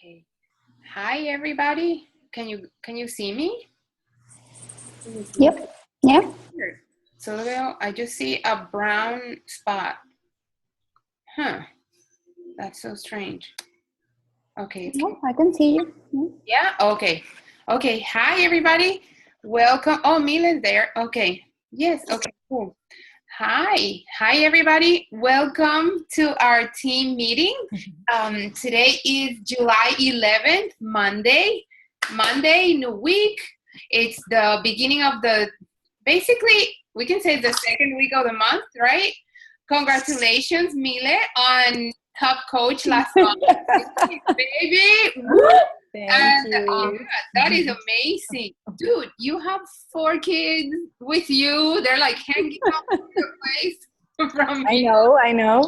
Okay. Hi, everybody. Can you see me? Can you see me? Yep. Yeah. Here. So I just see a brown spot. Huh. That's so strange. Okay. No, I can see you. Yeah. Okay. Okay. Hi, everybody. Welcome. Oh, Mila's there. Okay. Yes. Okay. Cool. Hi. Hi, everybody. Welcome to our team meeting. Today is July 11th, Monday. Monday, new week. It's the beginning of basically, we can say the second week of the month, right? Congratulations, Mile, on top coach last month. Baby. Woo! Thank And you. that is amazing. Dude, you have 4 kids with you. They're like hanging all over the place from I you. know, I know.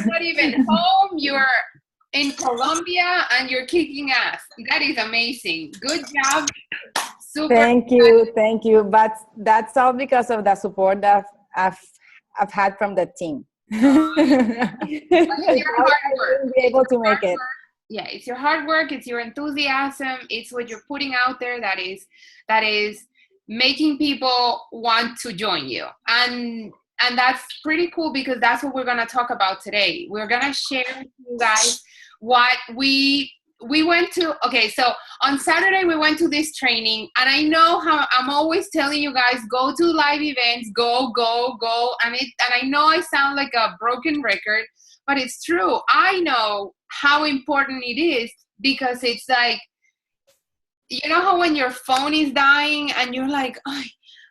Not even home. You're in Colombia and you're kicking ass. That is amazing. Good job. Super. Thank you, thank you. But that's all because of the support that I've had from the team. It's your Without hard I work. wouldn't be able to make it. Yeah, it's your hard work, it's your enthusiasm, it's what you're putting out there that is making people want to join you. And that's pretty cool because that's what we're going to talk about today. We're going to share with you guys what we went to. Okay, so on Saturday we went to this training, and I know how I'm always telling you guys, go to live events, go, and I know I sound like a broken record, but it's true. I know how important it is because it's like, you know how when your phone is dying and you're like, oh,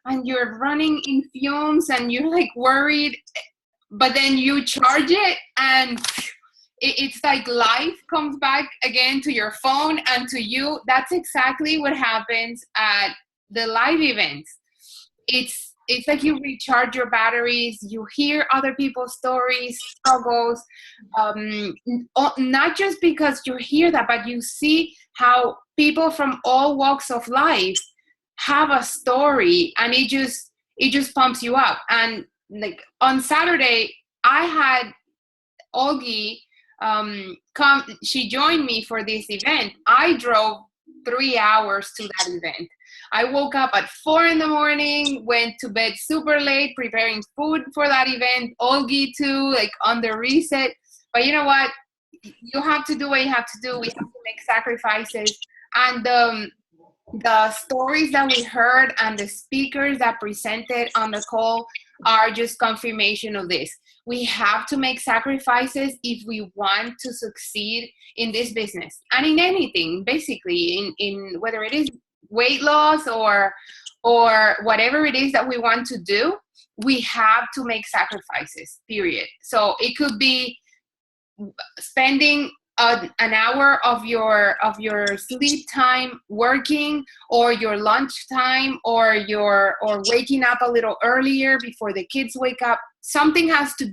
and you're running in fumes and you're like worried, but then you charge it and it's like life comes back again to your phone and to you. That's exactly what happens at the live events. It's like you recharge your batteries, you hear other people's stories, struggles, not just because you hear that, but you see how people from all walks of life have a story, and it just pumps you up. And like on Saturday, I had Olgi come. She joined me for this event. I drove 3 hours to that event. I woke up at 4 a.m, went to bed super late, preparing food for that event. Olgi too, like on the reset. But you know what? You have to do what you have to do. We have to make sacrifices. And the stories that we heard and the speakers that presented on the call are just confirmation of this. We have to make sacrifices if we want to succeed in this business and in anything, basically, in whether it is weight loss or whatever it is that we want to do. We have to make sacrifices, period. So it could be spending an hour of your sleep time working, or your lunch time, or waking up a little earlier before the kids wake up. Something has to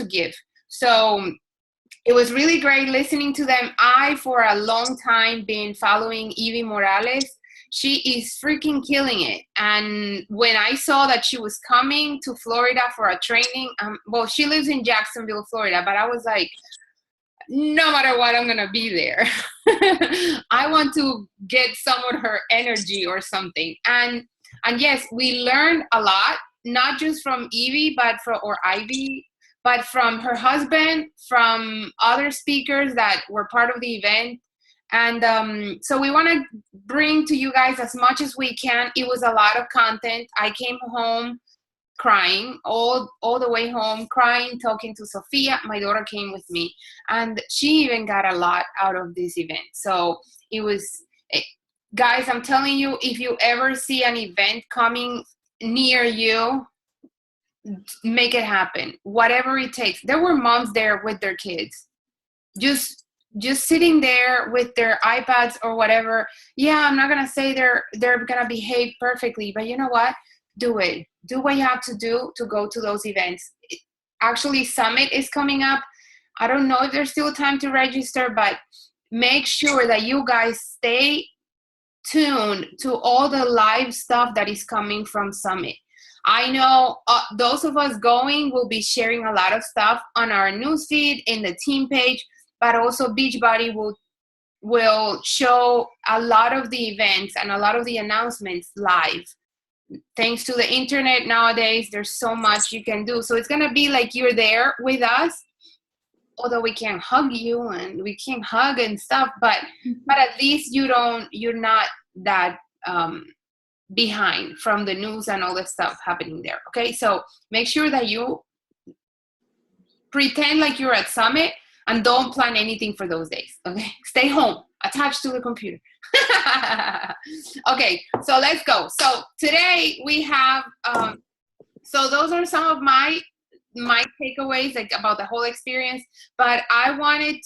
give. So it was really great listening to them. I, for a long time, been following Evie Morales. She is freaking killing it. And when I saw that she was coming to Florida for a training, well, she lives in Jacksonville, Florida, but I was like, no matter what, I'm going to be there. I want to get some of her energy or something. And yes, we learned a lot, not just from Evie, or Ivy, but from her husband, from other speakers that were part of the event. And so we want to bring to you guys as much as we can. It was a lot of content. I came home crying, all the way home, crying, talking to Sophia. My daughter came with me, and she even got a lot out of this event. So it was, guys, I'm telling you, if you ever see an event coming near you, make it happen, whatever it takes. There were moms there with their kids, just sitting there with their iPads or whatever. Yeah, I'm not gonna say they're gonna behave perfectly, but you know what? Do it. Do what you have to do to go to those events. Actually, Summit is coming up. I don't know if there's still time to register, but make sure that you guys stay tuned to all the live stuff that is coming from Summit. I know those of us going will be sharing a lot of stuff on our newsfeed in the team page, but also Beachbody will show a lot of the events and a lot of the announcements live. Thanks to the internet nowadays, there's so much you can do. So it's gonna be like you're there with us, although we can't hug you and we can't hug and stuff, but at least you're not that behind from the news and all the stuff happening there. Okay, so make sure that you pretend like you're at Summit and don't plan anything for those days. Okay, stay home, attached to the computer. Okay, so let's go. So today we have so those are some of my takeaways, like, about the whole experience, but I wanted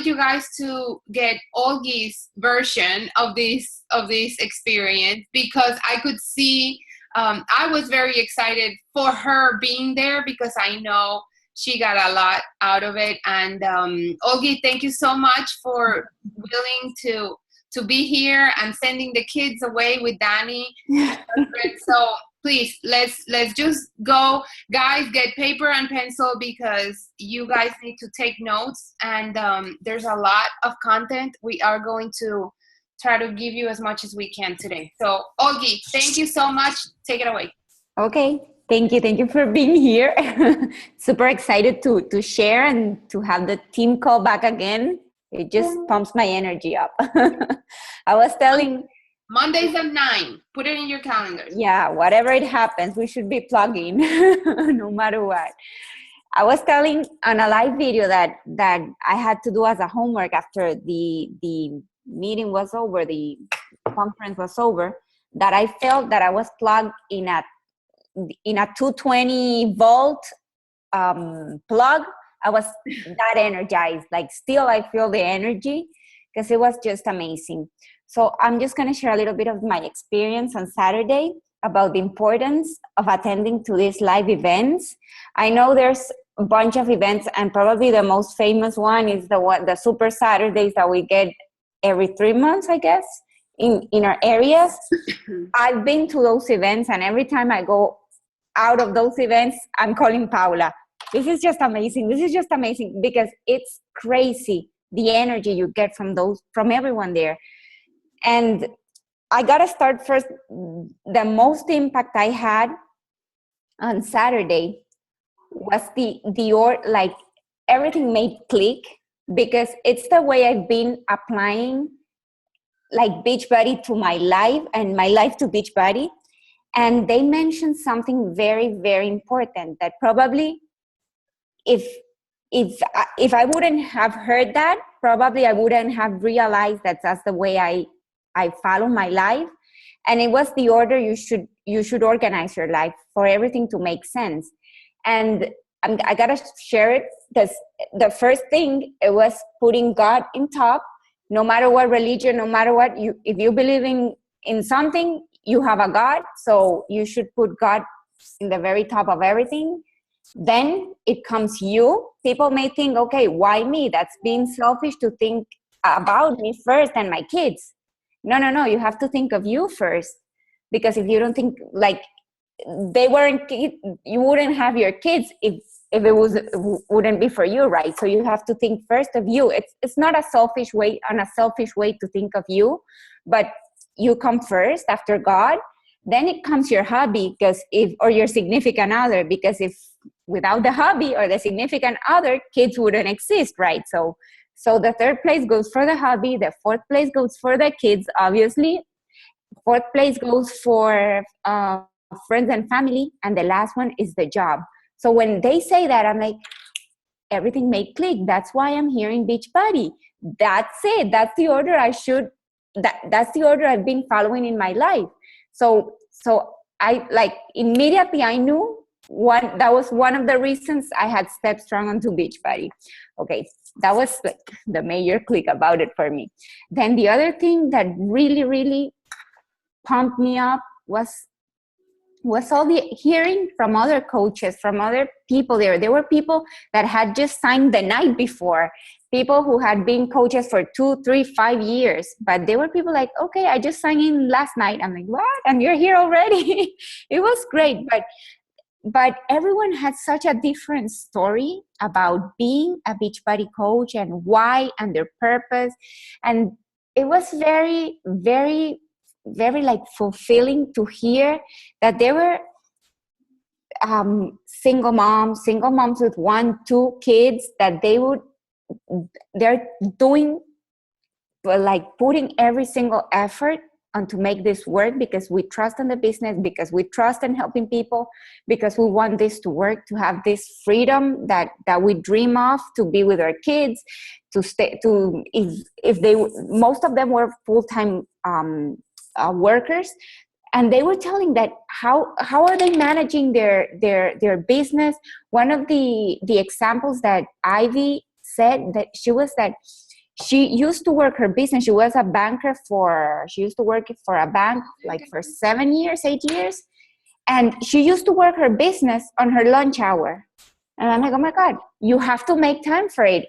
you guys to get Olgi's version of this experience, because I could see I was very excited for her being there, because I know she got a lot out of it. And Olgi, thank you so much for willing to be here and sending the kids away with Danny. So please, let's just go. Guys, get paper and pencil, because you guys need to take notes. And there's a lot of content. We are going to try to give you as much as we can today. So, Olgi, thank you so much. Take it away. Okay. Thank you for being here. Super excited to share and to have the team call back again. It just pumps my energy up. I was telling... Mondays at 9. Put it in your calendars. Yeah, whatever it happens, we should be plugging no matter what. I was telling on a live video that I had to do as a homework after the meeting was over, the conference was over, that I felt that I was plugged in a 220 volt plug. I was that energized. Like, still I feel the energy, because it was just amazing. So I'm just going to share a little bit of my experience on Saturday about the importance of attending to these live events. I know there's a bunch of events, and probably the most famous one is the Super Saturdays that we get every 3 months, I guess, in our areas. I've been to those events, and every time I go out of those events, I'm calling Paula. This is just amazing. This is just amazing, because it's crazy, the energy you get from everyone there. And I got to start first. The most impact I had on Saturday was like, everything made click, because it's the way I've been applying, like, Beachbody to my life and my life to Beachbody. And they mentioned something very, very important, that probably if I wouldn't have heard that, probably I wouldn't have realized that that's the way I follow my life. And it was the order you should organize your life for everything to make sense. And I gotta share it, because the first thing, it was putting God in top. No matter what religion, no matter what if you believe in something, you have a God, so you should put God in the very top of everything. Then it comes you. People may think, okay, why me? That's being selfish to think about me first and my kids. No. You have to think of you first, because if you don't think, like, they weren't, you wouldn't have your kids if it wouldn't be for you, right? So you have to think first of you. It's not a selfish way to think of you, but you come first after God. Then it comes your hobby, or your significant other, because if without the hobby or the significant other, kids wouldn't exist, right? So the third place goes for the hobby, the fourth place goes for the kids, obviously. Fourth place goes for friends and family, and the last one is the job. So when they say that, I'm like, everything made click. That's why I'm here in Beachbody. That's it. That's the order that's the order I've been following in my life. So I, like, immediately I knew that was one of the reasons I had stepped strong onto Beachbody. Okay, that was like the major click about it for me. Then the other thing that really, really pumped me up was was all the hearing from other coaches, from other people there. There were people that had just signed the night before, people who had been coaches for 2, 3, 5 years. But there were people like, okay, I just signed in last night. I'm like, what? And you're here already? It was great. But everyone had such a different story about being a Beachbody coach and why and their purpose. And it was very, very, very like fulfilling to hear that there were single moms with 1, 2 kids, that they're doing, like putting every single effort on to make this work, because we trust in the business, because we trust in helping people, because we want this to work, to have this freedom that we dream of, to be with our kids, to stay, to if they, most of them were full-time workers, and they were telling that how are they managing their business. One of the examples that Ivy said, that she used to work her business. She was a banker she used to work for a bank like for 7 years, 8 years. And she used to work her business on her lunch hour. And I'm like, oh my God, you have to make time for it.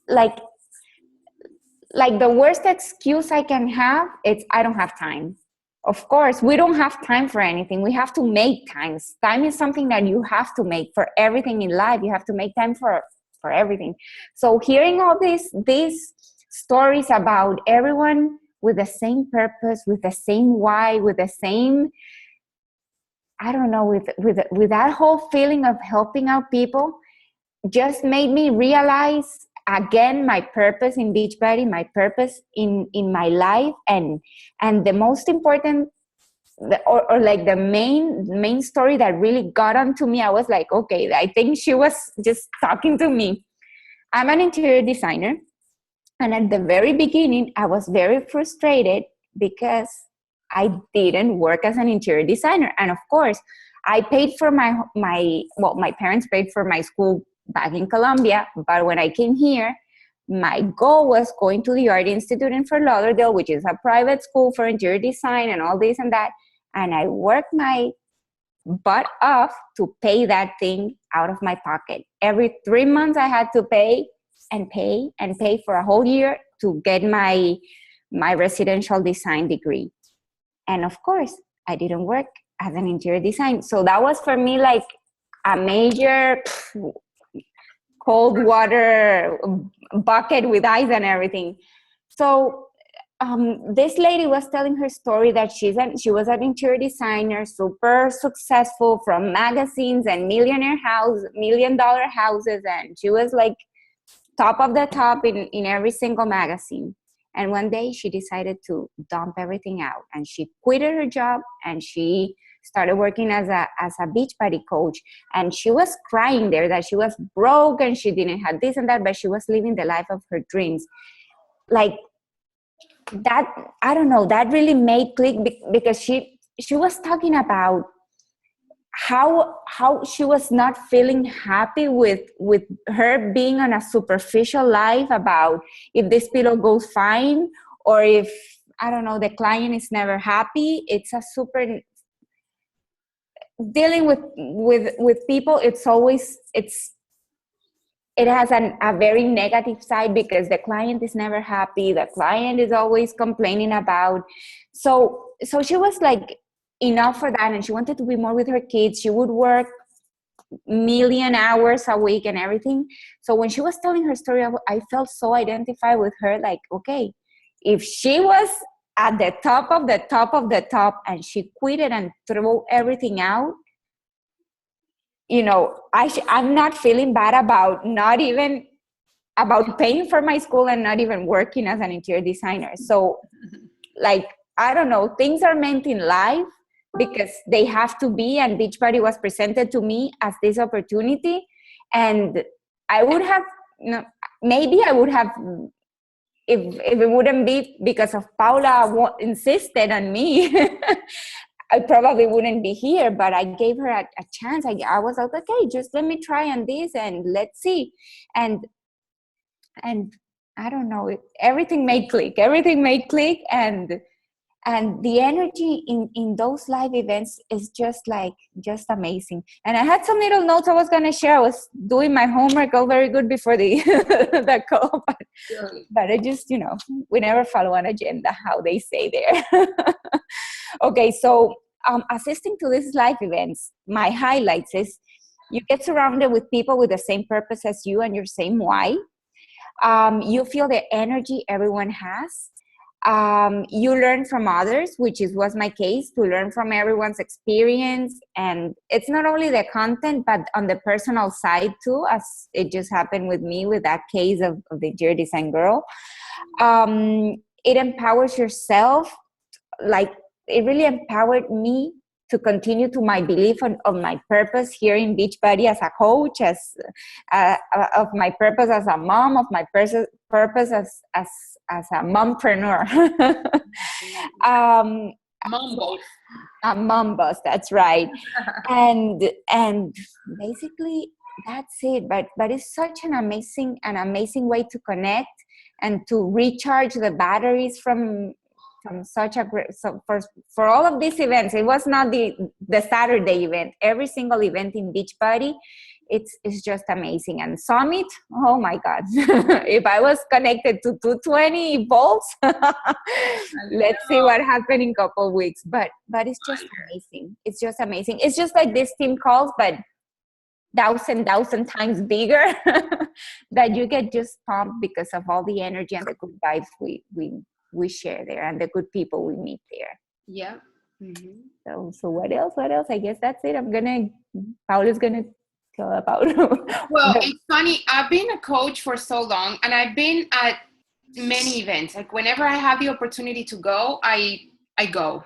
Like the worst excuse I can have, it's I don't have time. Of course, we don't have time for anything. We have to make time. Time is something that you have to make for everything in life. You have to make time for everything. So hearing all these stories about everyone with the same purpose, with the same why, with the same, I don't know, with that whole feeling of helping out people, just made me realize again my purpose in Beachbody, my purpose in my life, and the most important, or like the main story that really got onto me. I was like, okay, I think she was just talking to me. I'm an interior designer, and at the very beginning I was very frustrated because I didn't work as an interior designer. And of course I paid for my parents paid for my school back in Colombia, but when I came here, my goal was going to the Art Institute in Fort Lauderdale, which is a private school for interior design and all this and that. And I worked my butt off to pay that thing out of my pocket. Every 3 months I had to pay for a whole year to get my residential design degree. And of course, I didn't work as an interior design. So that was for me like a major cold water bucket with ice and everything. So this lady was telling her story that she was an interior designer, super successful, from magazines and $1,000,000 houses, and she was like top of the top in every single magazine. And one day she decided to dump everything out, and she quitted her job, and she started working as a Beachbody coach. And she was crying there that she was broke and she didn't have this and that, but she was living the life of her dreams. Like that, I don't know, that really made click, because she was talking about how she was not feeling happy with her being on a superficial life, about if this pillow goes fine, or if, I don't know, the client is never happy. It's a super, dealing with people, it has a very negative side, because the client is never happy. The client is always complaining about. So she was like, enough for that, and she wanted to be more with her kids. She would work 1,000,000 hours a week and everything. So when she was telling her story, I felt so identified with her. Like, okay, if she was at the top of the top of the top and she quit it and threw everything out, I'm not feeling bad about not even about paying for my school and not even working as an interior designer. So like, I don't know, things are meant in life because they have to be, and Beachbody was presented to me as this opportunity. And I would have, maybe I would have, if it wouldn't be because of Paula insisted on me, I probably wouldn't be here. But I gave her a chance. I was like, okay, just let me try on this and let's see. And I don't know, everything made click. And the energy in those live events is just amazing. And I had some little notes I was going to share. I was doing my homework all very good before the the call, but I just, we never follow an agenda, how they say there. Okay, so assisting to these live events, my highlights is you get surrounded with people with the same purpose as you and your same why. You feel the energy everyone has. You learn from others, which was my case, to learn from everyone's experience. And it's not only the content, but on the personal side too, as it just happened with me with that case of the interior design girl. It empowers yourself. Like, it really empowered me to continue to my belief of my purpose here in Beachbody as a coach, as of my purpose as a mom, of my purpose as a mompreneur. Mom boss. A mom boss, that's right. and basically that's it. But it's such an amazing way to connect and to recharge the batteries from such a great, so for all of these events. It was not the Saturday event. Every single event in Beachbody, it's just amazing. And Summit, oh my God. If I was connected to 220 volts, let's see what happened in a couple of weeks. But it's just amazing. It's just amazing. It's just like these team calls, but thousand times bigger, that you get just pumped because of all the energy and the good vibes we share there and the good people we meet there. Yeah. Mm-hmm. So what else? I guess that's it. Paula's gonna tell about. Well, it's funny. I've been a coach for so long, and I've been at many events. Like, whenever I have the opportunity to go, I go.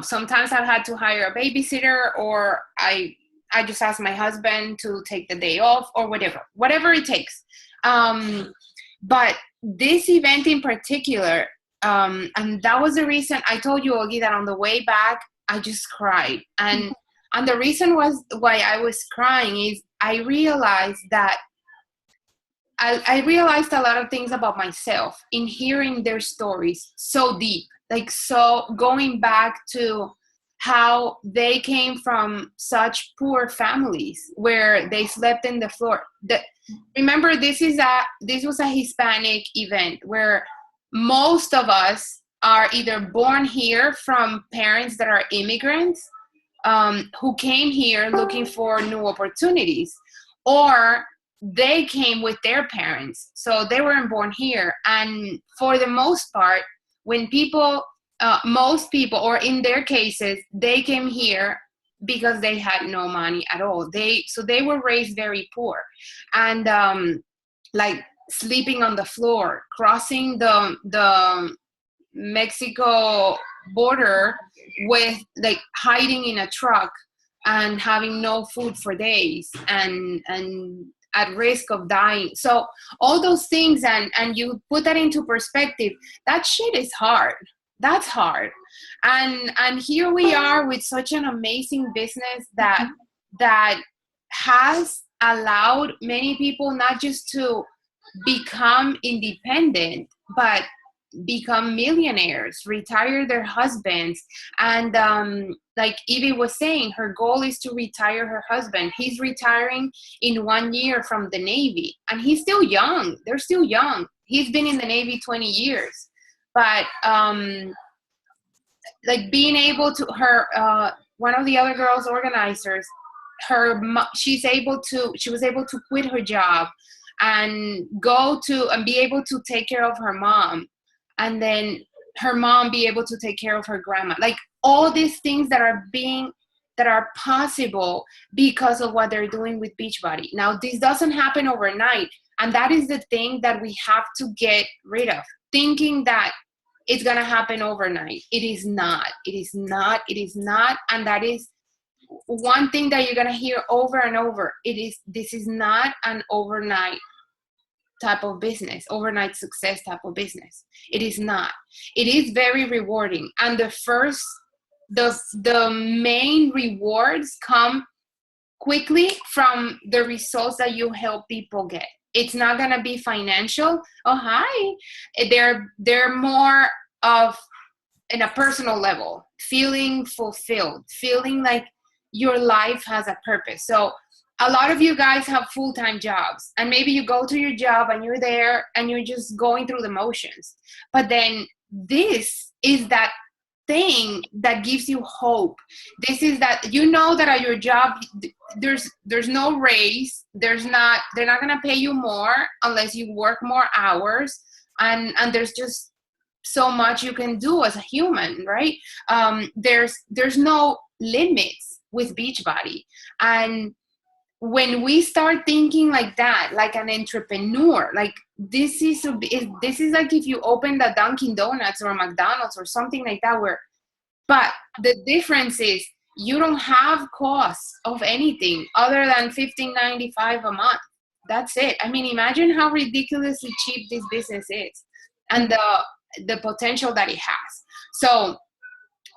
Sometimes I've had to hire a babysitter, or I just ask my husband to take the day off, or whatever it takes. But this event in particular, and that was the reason I told you, Olgie, that on the way back, I just cried. And the reason was why I was crying is I realized that I realized a lot of things about myself in hearing their stories so deep, like, so going back to how they came from such poor families where they slept in the floor. Remember, this was a Hispanic event where most of us are either born here from parents that are immigrants, who came here looking for new opportunities, or they came with their parents, so they weren't born here. And for the most part, when most people, or in their cases, they came here because they had no money at all. So they were raised very poor, and like sleeping on the floor, crossing the Mexico border with, like, hiding in a truck and having no food for days, and at risk of dying. So all those things, and you put that into perspective, that shit is hard. That's hard. And here we are with such an amazing business that has allowed many people not just to become independent, but become millionaires, retire their husbands. And like Evie was saying, her goal is to retire her husband. He's retiring in 1 year from the Navy, and he's still young. They're still young. He's been in the Navy 20 years. But like, being able to, one of the other girls organizers, she was able to quit her job and be able to take care of her mom, and then her mom be able to take care of her grandma. Like, all these things that are possible because of what they're doing with Beachbody. Now, this doesn't happen overnight, and that is the thing that we have to get rid of, thinking that it's going to happen overnight. It is not. And that is one thing that you're going to hear over and over. This is not an overnight type of business, overnight success type of business. It is not. It is very rewarding. And the main rewards come quickly from the results that you help people get. It's not going to be financial. Oh, hi. They're more of in a personal level, feeling fulfilled, feeling like your life has a purpose. So a lot of you guys have full-time jobs, and maybe you go to your job and you're there and you're just going through the motions. But then this is that thing that gives you hope. This is that, you know, that at your job there's no raise, they're not going to pay you more unless you work more hours, and there's just so much you can do as a human, right? There's no limits with Beachbody. And when we start thinking like that, like an entrepreneur, like this is like if you open the Dunkin' Donuts or McDonald's or something like that, but the difference is you don't have costs of anything other than $15.95 a month. That's it. I mean, imagine how ridiculously cheap this business is, and the potential that it has. So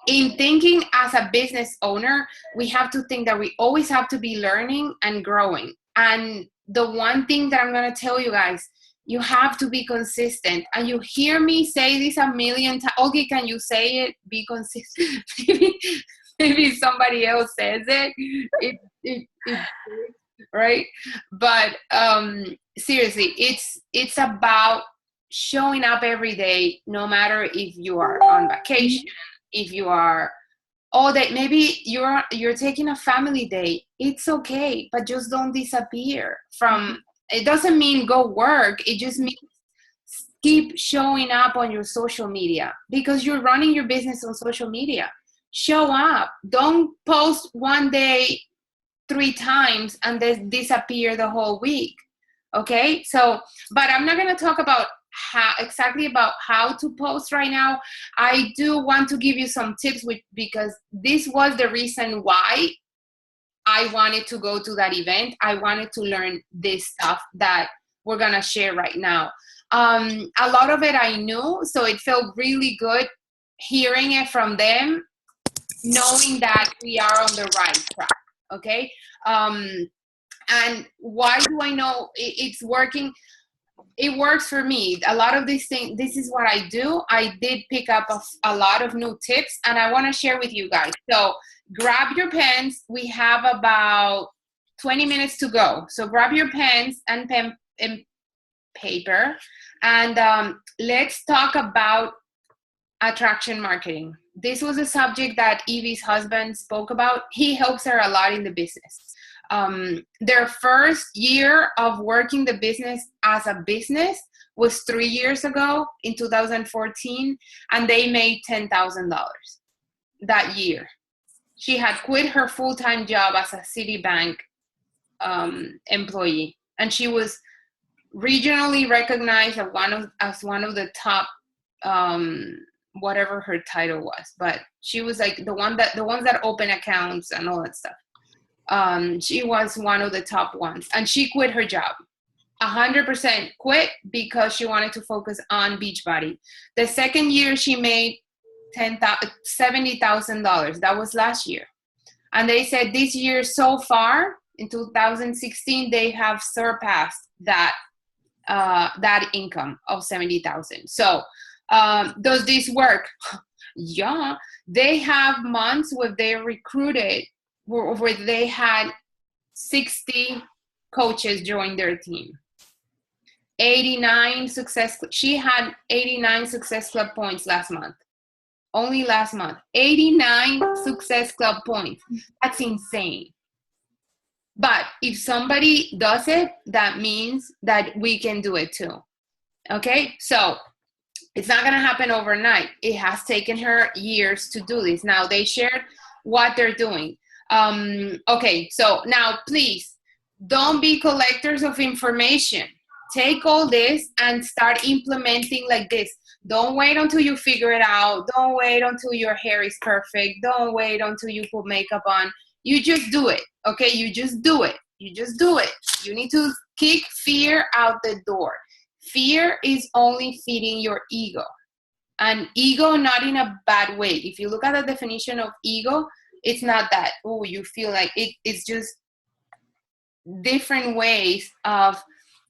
in thinking as a business owner, we have to think that we always have to be learning and growing. And the one thing that I'm going to tell you guys, you have to be consistent. And you hear me say this a million times. Okay, can you say it? Be consistent. Maybe somebody else says it. Right? But seriously, it's about showing up every day, no matter if you are on vacation, if you are all day, maybe you're taking a family day. It's okay, but just don't disappear from. It doesn't mean go work. It just means keep showing up on your social media, because you're running your business on social media. Show up. Don't post one day 3 times and then disappear the whole week. Okay, so, but I'm not going to talk about how to post right now. I do want to give you some tips because this was the reason why I wanted to go to that event. I wanted to learn this stuff that we're going to share right now. A lot of it I knew, so it felt really good hearing it from them, knowing that we are on the right track. Okay. And why do I know it's working? It works for me. A lot of these things, this is what I do. I did pick up a lot of new tips, and I want to share with you guys. So grab your pens. We have about 20 minutes to go. So grab your pens and pen and paper, and let's talk about attraction marketing. This was a subject that Evie's husband spoke about. He helps her a lot in the business. Their first year of working the business as a business was 3 years ago in 2014, and they made $10,000 that year. She had quit her full-time job as a Citibank employee, and she was regionally recognized as one of the top, whatever her title was, but she was like the ones that open accounts and all that stuff. She was one of the top ones, and she quit her job. 100% quit because she wanted to focus on Beachbody. The second year she made $70,000. That was last year. And they said this year so far in 2016, they have surpassed that income of 70,000. So does this work? Yeah, they have months where they recruited, where they had 60 coaches join their team. 89 success. She had 89 Success Club points last month. Only last month. 89 Success Club points. That's insane. But if somebody does it, that means that we can do it too. Okay? So it's not going to happen overnight. It has taken her years to do this. Now they shared what they're doing. Okay, so now please don't be collectors of information. Take all this and start implementing like this. Don't wait until you figure it out. Don't wait until your hair is perfect. Don't wait until you put makeup on. You just do it, okay? You just do it. You just do it. You need to kick fear out the door. Fear is only feeding your ego. And ego, not in a bad way. If you look at the definition of ego, it's not that, oh, you feel like it. It's just different ways of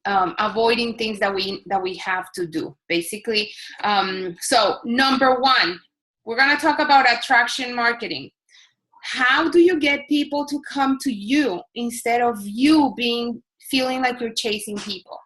avoiding things that we have to do, basically. So number one, we're going to talk about attraction marketing. How do you get people to come to you instead of you feeling like you're chasing people?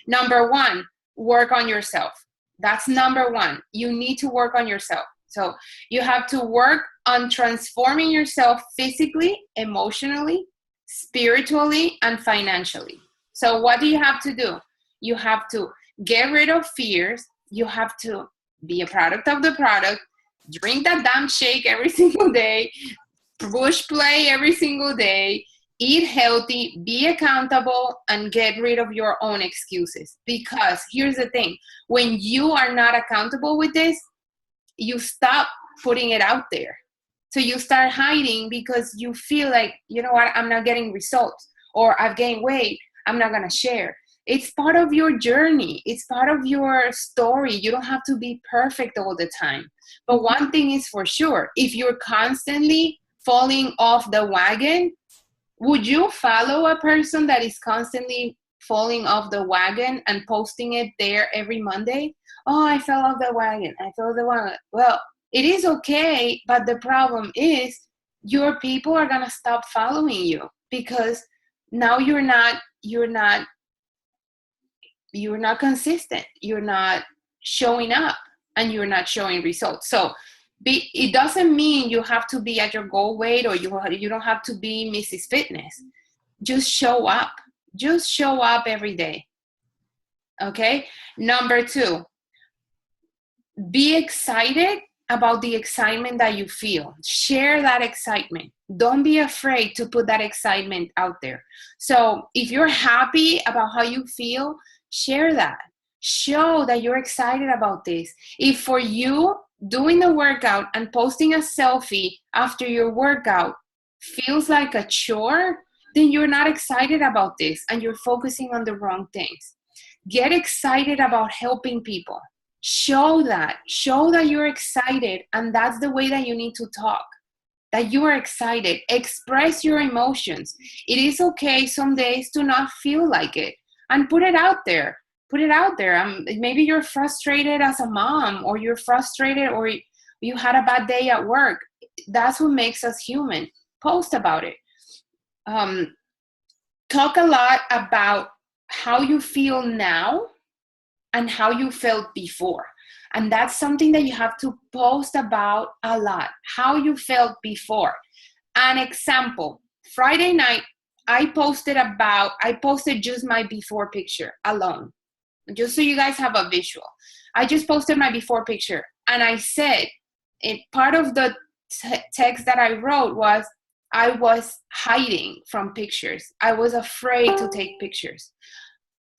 Number one, work on yourself. That's number one. You need to work on yourself. So you have to work on transforming yourself physically, emotionally, spiritually, and financially. So what do you have to do? You have to get rid of fears. You have to be a product of the product, drink that damn shake every single day, push play every single day, eat healthy, be accountable, and get rid of your own excuses. Because here's the thing, when you are not accountable with this, you stop putting it out there. So you start hiding because you feel like, you know what, I'm not getting results, or I've gained weight, I'm not going to share. It's part of your journey. It's part of your story. You don't have to be perfect all the time. But one thing is for sure, if you're constantly falling off the wagon, would you follow a person that is constantly falling off the wagon and posting it there every Monday? Oh, I fell off the wagon. I fell off the wagon. Well, it is okay, but the problem is your people are going to stop following you because now you're not consistent. You're not showing up and you're not showing results. So it doesn't mean you have to be at your goal weight or you don't have to be Mrs. Fitness. Just show up. Just show up every day. Okay? Number 2, be excited about the excitement that you feel. Share that excitement. Don't be afraid to put that excitement out there. So if you're happy about how you feel, share that. Show that you're excited about this. If for you, doing the workout and posting a selfie after your workout feels like a chore, then you're not excited about this and you're focusing on the wrong things. Get excited about helping people. Show that you're excited, and that's the way that you need to talk, that you are excited. Express your emotions. It is okay some days to not feel like it, and put it out there. Maybe you're frustrated as a mom, or you're frustrated, or you had a bad day at work. That's what makes us human. Post about it. Talk a lot about how you feel now and how you felt before. And that's something that you have to post about a lot, how you felt before. An example, Friday night, I posted just my before picture alone, just so you guys have a visual. I just posted my before picture, and I said, part of the text that I wrote was, I was hiding from pictures. I was afraid to take pictures.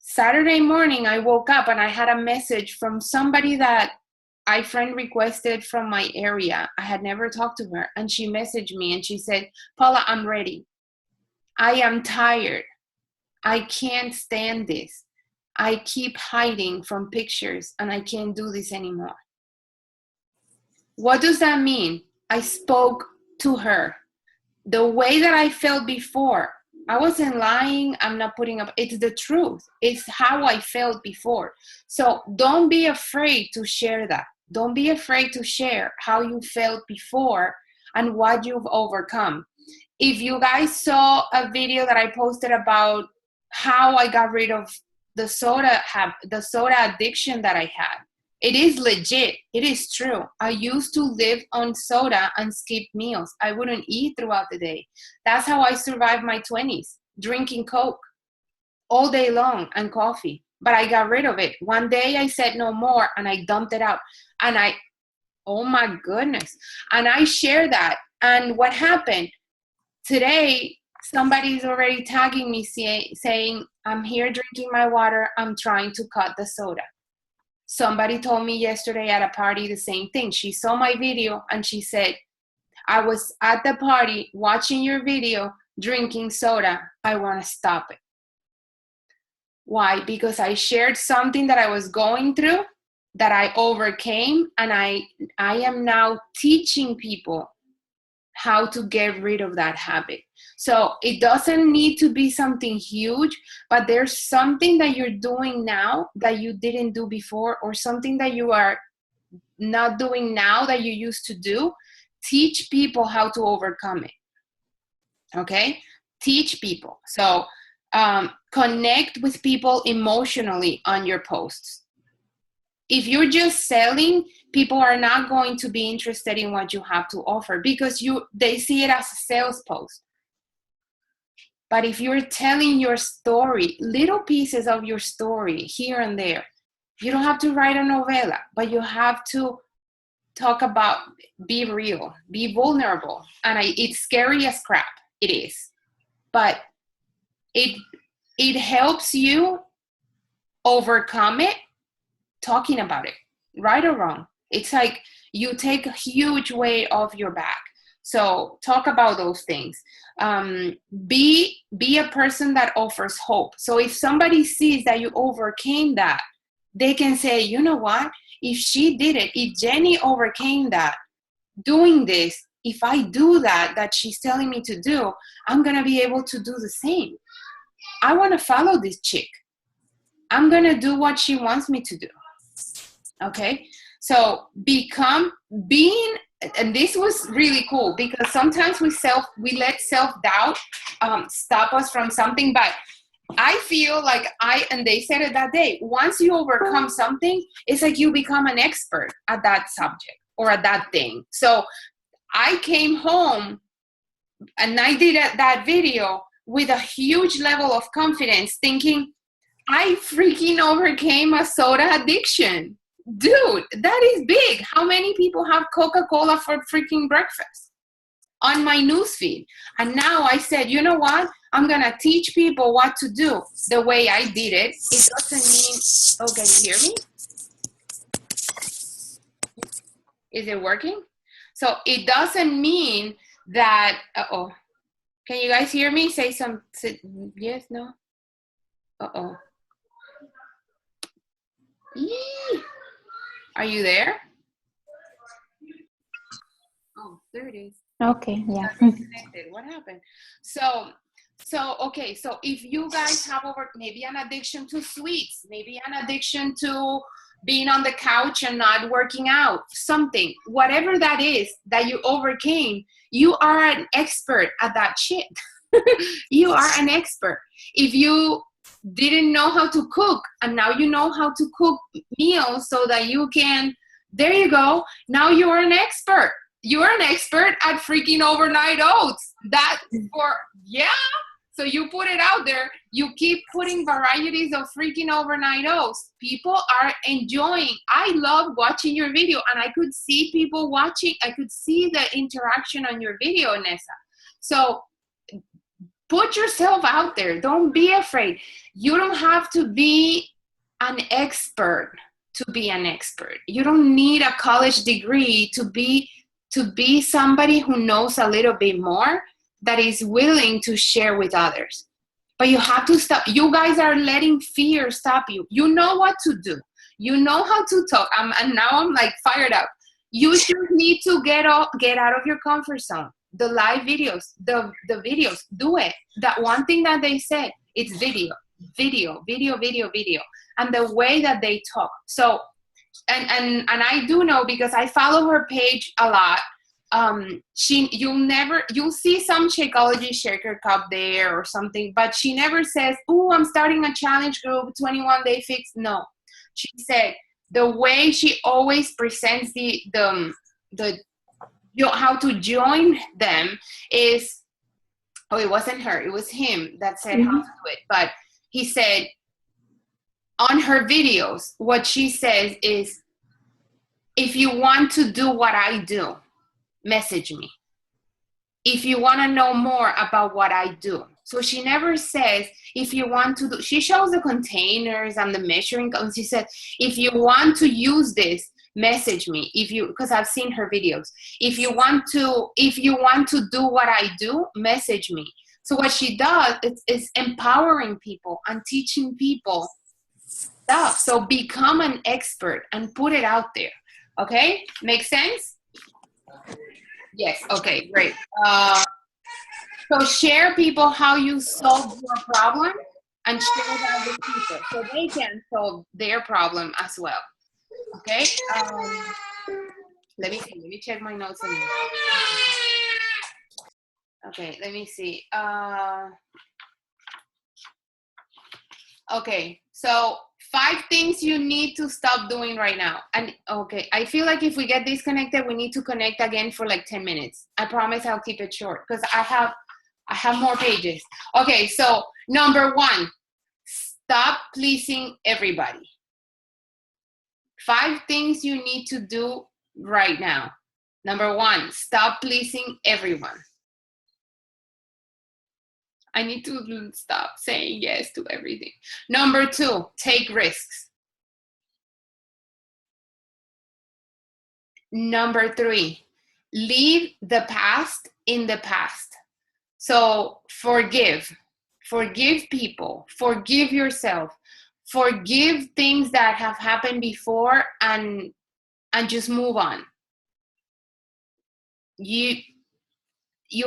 Saturday morning, I woke up and I had a message from somebody that I friend requested from my area. I had never talked to her, and she messaged me and she said, Paula, I'm ready. I am tired. I can't stand this. I keep hiding from pictures and I can't do this anymore. What does that mean? I spoke to her. The way that I felt before, I wasn't lying. I'm not putting up. It's the truth. It's how I felt before. So don't be afraid to share that. Don't be afraid to share how you felt before and what you've overcome. If you guys saw a video that I posted about how I got rid of the soda addiction that I had, it is legit. It is true. I used to live on soda and skip meals. I wouldn't eat throughout the day. That's how I survived my 20s, drinking Coke all day long and coffee. But I got rid of it. One day I said no more and I dumped it out. And oh my goodness. And I shared that. And what happened? Today, somebody's already tagging me saying, I'm here drinking my water. I'm trying to cut the soda. Somebody told me yesterday at a party the same thing. She saw my video and she said, I was at the party watching your video, drinking soda. I want to stop it. Why? Because I shared something that I was going through, that I overcame, and I am now teaching people how to get rid of that habit. So it doesn't need to be something huge, but there's something that you're doing now that you didn't do before, or something that you are not doing now that you used to do, teach people how to overcome it. Okay? Teach people. So connect with people emotionally on your posts. If you're just selling, people are not going to be interested in what you have to offer because they see it as a sales post. But if you're telling your story, little pieces of your story here and there, you don't have to write a novella, but you have to talk about, be real, be vulnerable. And it's scary as crap. It is. But it helps you overcome it talking about it, right or wrong. It's like you take a huge weight off your back. So talk about those things. Be a person that offers hope. So if somebody sees that you overcame that, they can say, you know what? If she did it, if Jenny overcame that, doing this, if I do that she's telling me to do, I'm going to be able to do the same. I want to follow this chick. I'm going to do what she wants me to do. Okay? So and this was really cool because sometimes we let self-doubt stop us from something, but I feel like and they said it that day, once you overcome something, it's like you become an expert at that subject or at that thing. So I came home and I did that video with a huge level of confidence, thinking I freaking overcame a soda addiction. Dude, that is big. How many people have Coca-Cola for freaking breakfast on my newsfeed? And now I said, you know what? I'm going to teach people what to do the way I did it. It doesn't mean, oh, can you hear me? Is it working? So it doesn't mean that, can you guys hear me? Say yes, no? Yee. Are you there? Oh, there it is. Okay, yeah. What happened? So okay, so if you guys have maybe an addiction to sweets, maybe an addiction to being on the couch and not working out, something, whatever that is that you overcame, you are an expert at that shit. You are an expert. If you didn't know how to cook and now you know how to cook meals so that you can, there you go. Now you're an expert. You're an expert at freaking overnight oats. So you put it out there. You keep putting varieties of freaking overnight oats. People are enjoying. I love watching your video, and I could see people watching. I could see the interaction on your video, Nessa. So put yourself out there. Don't be afraid. You don't have to be an expert to be an expert. You don't need a college degree to be somebody who knows a little bit more, that is willing to share with others. But you have to stop. You guys are letting fear stop you. You know what to do. You know how to talk. And now I'm like fired up. You just need to get out of your comfort zone. The live videos, the videos, do it. That one thing that they said, it's video. And the way that they talk. So, and I do know, because I follow her page a lot. You'll see some Shakeology Shaker Cup there or something, but she never says, "Oh, I'm starting a challenge group, 21 Day Fix." No, she said the way she always presents how to join them is, it wasn't her, it was him that said how to do it, but he said on her videos, what she says is, if you want to do what I do, message me. If you want to know more about what I do. So she never says, if you want to do, she shows the containers and the measuring cups. She said, if you want to use this, message me. Because I've seen her videos. If you want to do what I do, message me. So what she does is empowering people and teaching people stuff. So become an expert and put it out there. Okay? Make sense? Yes. Okay, great. So share people how you solve your problem and share that with people so they can solve their problem as well. Okay? Let me see. Let me check my notes. Okay, let me see. Okay, so 5 things you need to stop doing right now. And okay, I feel like if we get disconnected, we need to connect again for like 10 minutes. I promise I'll keep it short because I have more pages. Okay, so number 1, stop pleasing everybody. 5 things you need to do right now. Number 1, stop pleasing everyone. I need to stop saying yes to everything. Number 2, take risks. Number 3, leave the past in the past. So forgive people, forgive yourself, forgive things that have happened before, and just move on. You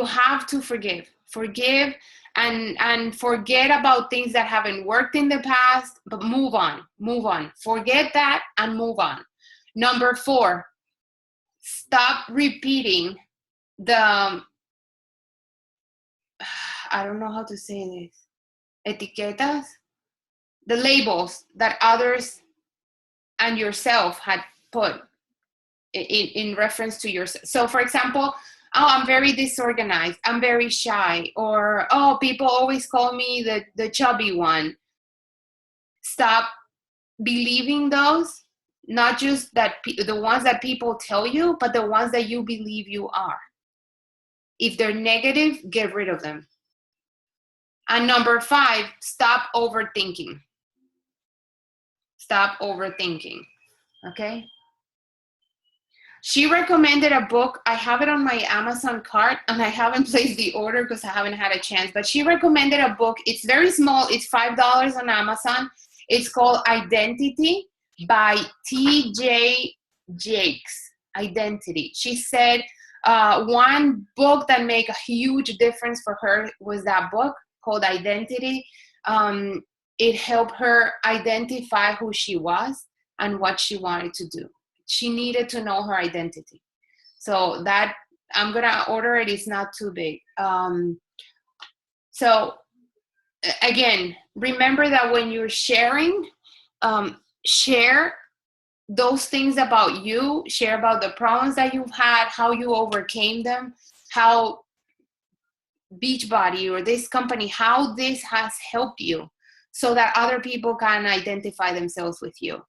have to forgive and forget about things that haven't worked in the past, but move on, forget that and move on. Number 4, stop repeating the, I don't know how to say this, etiquetas, the labels that others and yourself had put in reference to yourself. So for example, oh, I'm very disorganized, I'm very shy, or oh, people always call me the chubby one. Stop believing those, not just that the ones that people tell you, but the ones that you believe you are. If they're negative, get rid of them. And number 5, stop overthinking. Stop overthinking, okay? She recommended a book. I have it on my Amazon cart, and I haven't placed the order because I haven't had a chance, but she recommended a book. It's very small. It's $5 on Amazon. It's called Identity by T.J. Jakes. Identity. She said one book that made a huge difference for her was that book called Identity. It helped her identify who she was and what she wanted to do. She needed to know her identity. So that, I'm going to order it. It's not too big. So again, remember that when you're sharing, share those things about you, share about the problems that you've had, how you overcame them, how Beachbody or this company, how this has helped you, so that other people can identify themselves with you.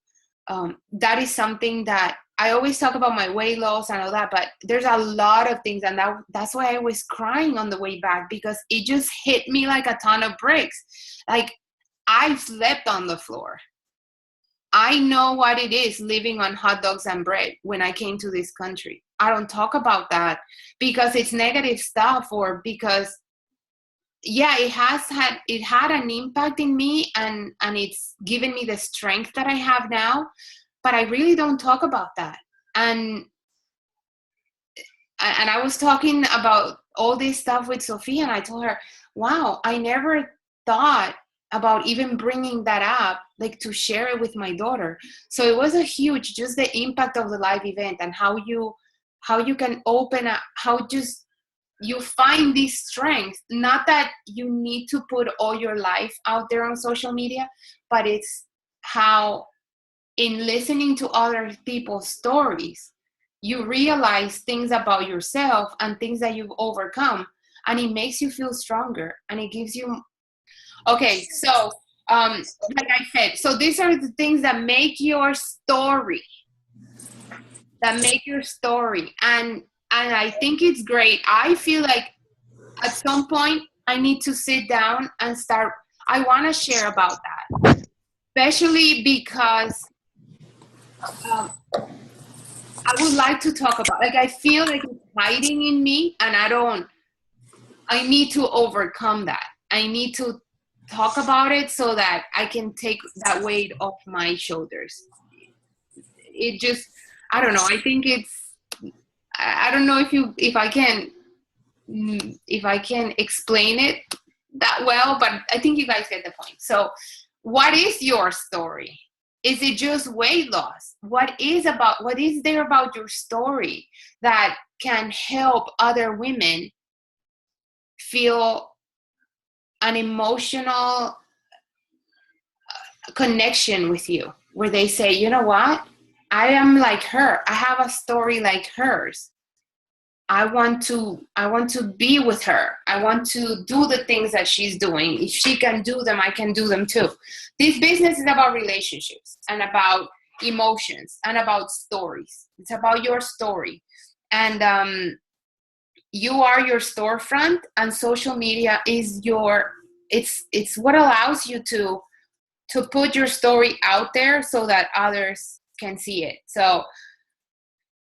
That is something that I always talk about, my weight loss and all that, but there's a lot of things, and that's why I was crying on the way back, because it just hit me like a ton of bricks. Like, I slept on the floor. I know what it is living on hot dogs and bread when I came to this country. I don't talk about that because it's negative stuff, or because, yeah, it had an impact in me, and it's given me the strength that I have now, but I really don't talk about that. And I was talking about all this stuff with Sophia, and I told her, wow, I never thought about even bringing that up, like to share it with my daughter. So it was a huge, just the impact of the live event, and how you can open up, how just you find this strength. Not that you need to put all your life out there on social media, but it's how, in listening to other people's stories, you realize things about yourself and things that you've overcome, and it makes you feel stronger, and it gives you. Okay, so like I said, so these are the things that make your story. And I think it's great. I feel like at some point I need to sit down and start. I want to share about that, especially because I would like to talk about, like, I feel like it's hiding in me, and I need to overcome that. I need to talk about it so that I can take that weight off my shoulders. It just, I don't know. I think I don't know if I can explain it that well, but I think you guys get the point. So what is your story? Is it just weight loss? What is there about your story that can help other women feel an emotional connection with you, where they say, you know what? I am like her. I have a story like hers. I want to be with her. I want to do the things that she's doing. If she can do them, I can do them too. This business is about relationships and about emotions and about stories. It's about your story. And you are your storefront, and social media is it's what allows you to put your story out there so that others can see it. So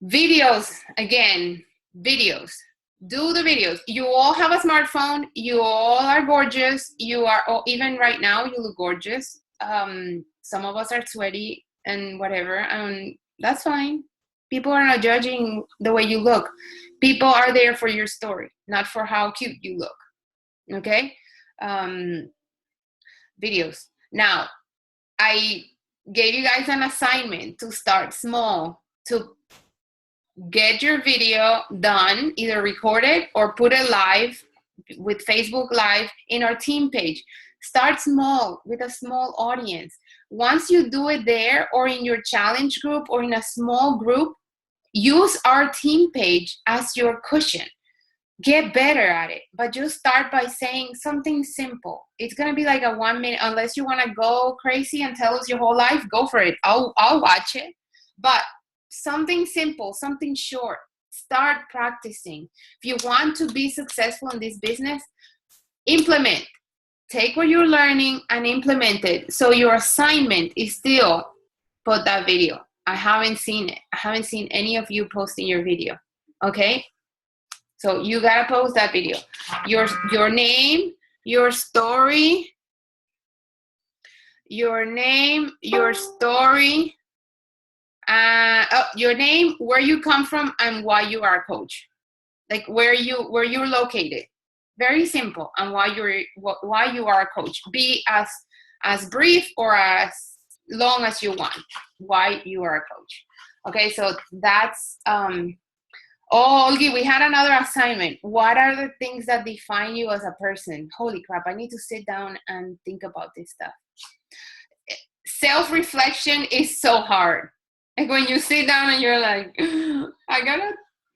videos, again, videos. Do the videos. You all have a smartphone. You all are gorgeous. You are, even right now, you look gorgeous. Some of us are sweaty and whatever. That's fine. People are not judging the way you look. People are there for your story, not for how cute you look. Okay? Videos. Now, I gave you guys an assignment to start small, to get your video done, either record it or put it live with Facebook Live in our team page. Start small with a small audience. Once you do it there or in your challenge group or in a small group, use our team page as your cushion. Get better at it, but just start by saying something simple. It's going to be like a 1 minute, unless you want to go crazy and tell us your whole life, go for it. I'll watch it. But something simple, something short. Start practicing. If you want to be successful in this business, implement. Take what you're learning and implement it. So your assignment is still put that video. I haven't seen it. I haven't seen any of you posting your video. Okay? So you gotta post that video. Your name, your story, your name, your story, your name, where you come from, and why you are a coach. Like where you're located. Very simple. And why you are a coach. Be as brief or as long as you want. Why you are a coach. Okay, so that's Olgi, we had another assignment. What are the things that define you as a person? Holy crap, I need to sit down and think about this stuff. Self-reflection is so hard. Like when you sit down and you're like,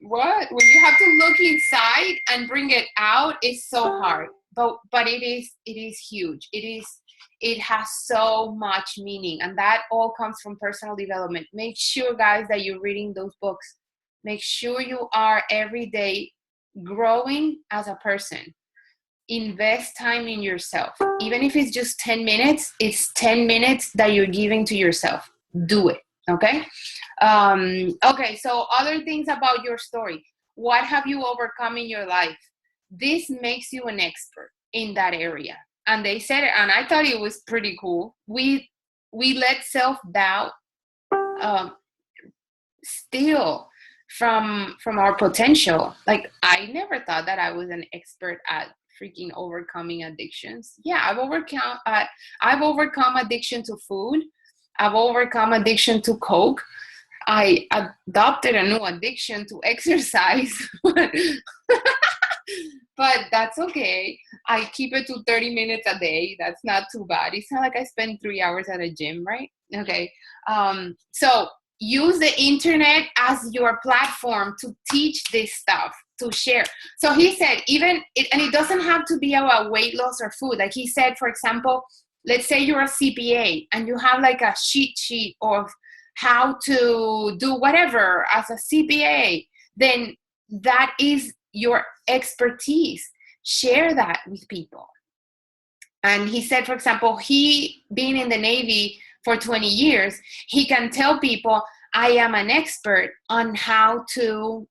what? When you have to look inside and bring it out, it's so hard. But it is huge. It has so much meaning, and that all comes from personal development. Make sure, guys, that you're reading those books. Make sure you are every day growing as a person. Invest time in yourself. Even if it's just 10 minutes, it's 10 minutes that you're giving to yourself. Do it, okay? Okay, so other things about your story. What have you overcome in your life? This makes you an expert in that area. And they said it, and I thought it was pretty cool. We let self-doubt steal from our potential. Like, I never thought that I was an expert at freaking overcoming addictions. Yeah, I've overcome addiction to food. I've overcome addiction to Coke. I adopted a new addiction to exercise. But that's okay. I keep it to 30 minutes a day. That's not too bad. It's not like I spend 3 hours at a gym, right? Okay. So use the internet as your platform to teach this stuff, to share. So he said, and it doesn't have to be about weight loss or food. Like he said, for example, let's say you're a CPA and you have like a cheat sheet of how to do whatever as a CPA, then that is your expertise. Share that with people. And he said, for example, he being in the Navy for 20 years, he can tell people, I am an expert on how to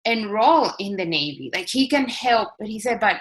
enroll in the Navy. Like he can help, but he said, but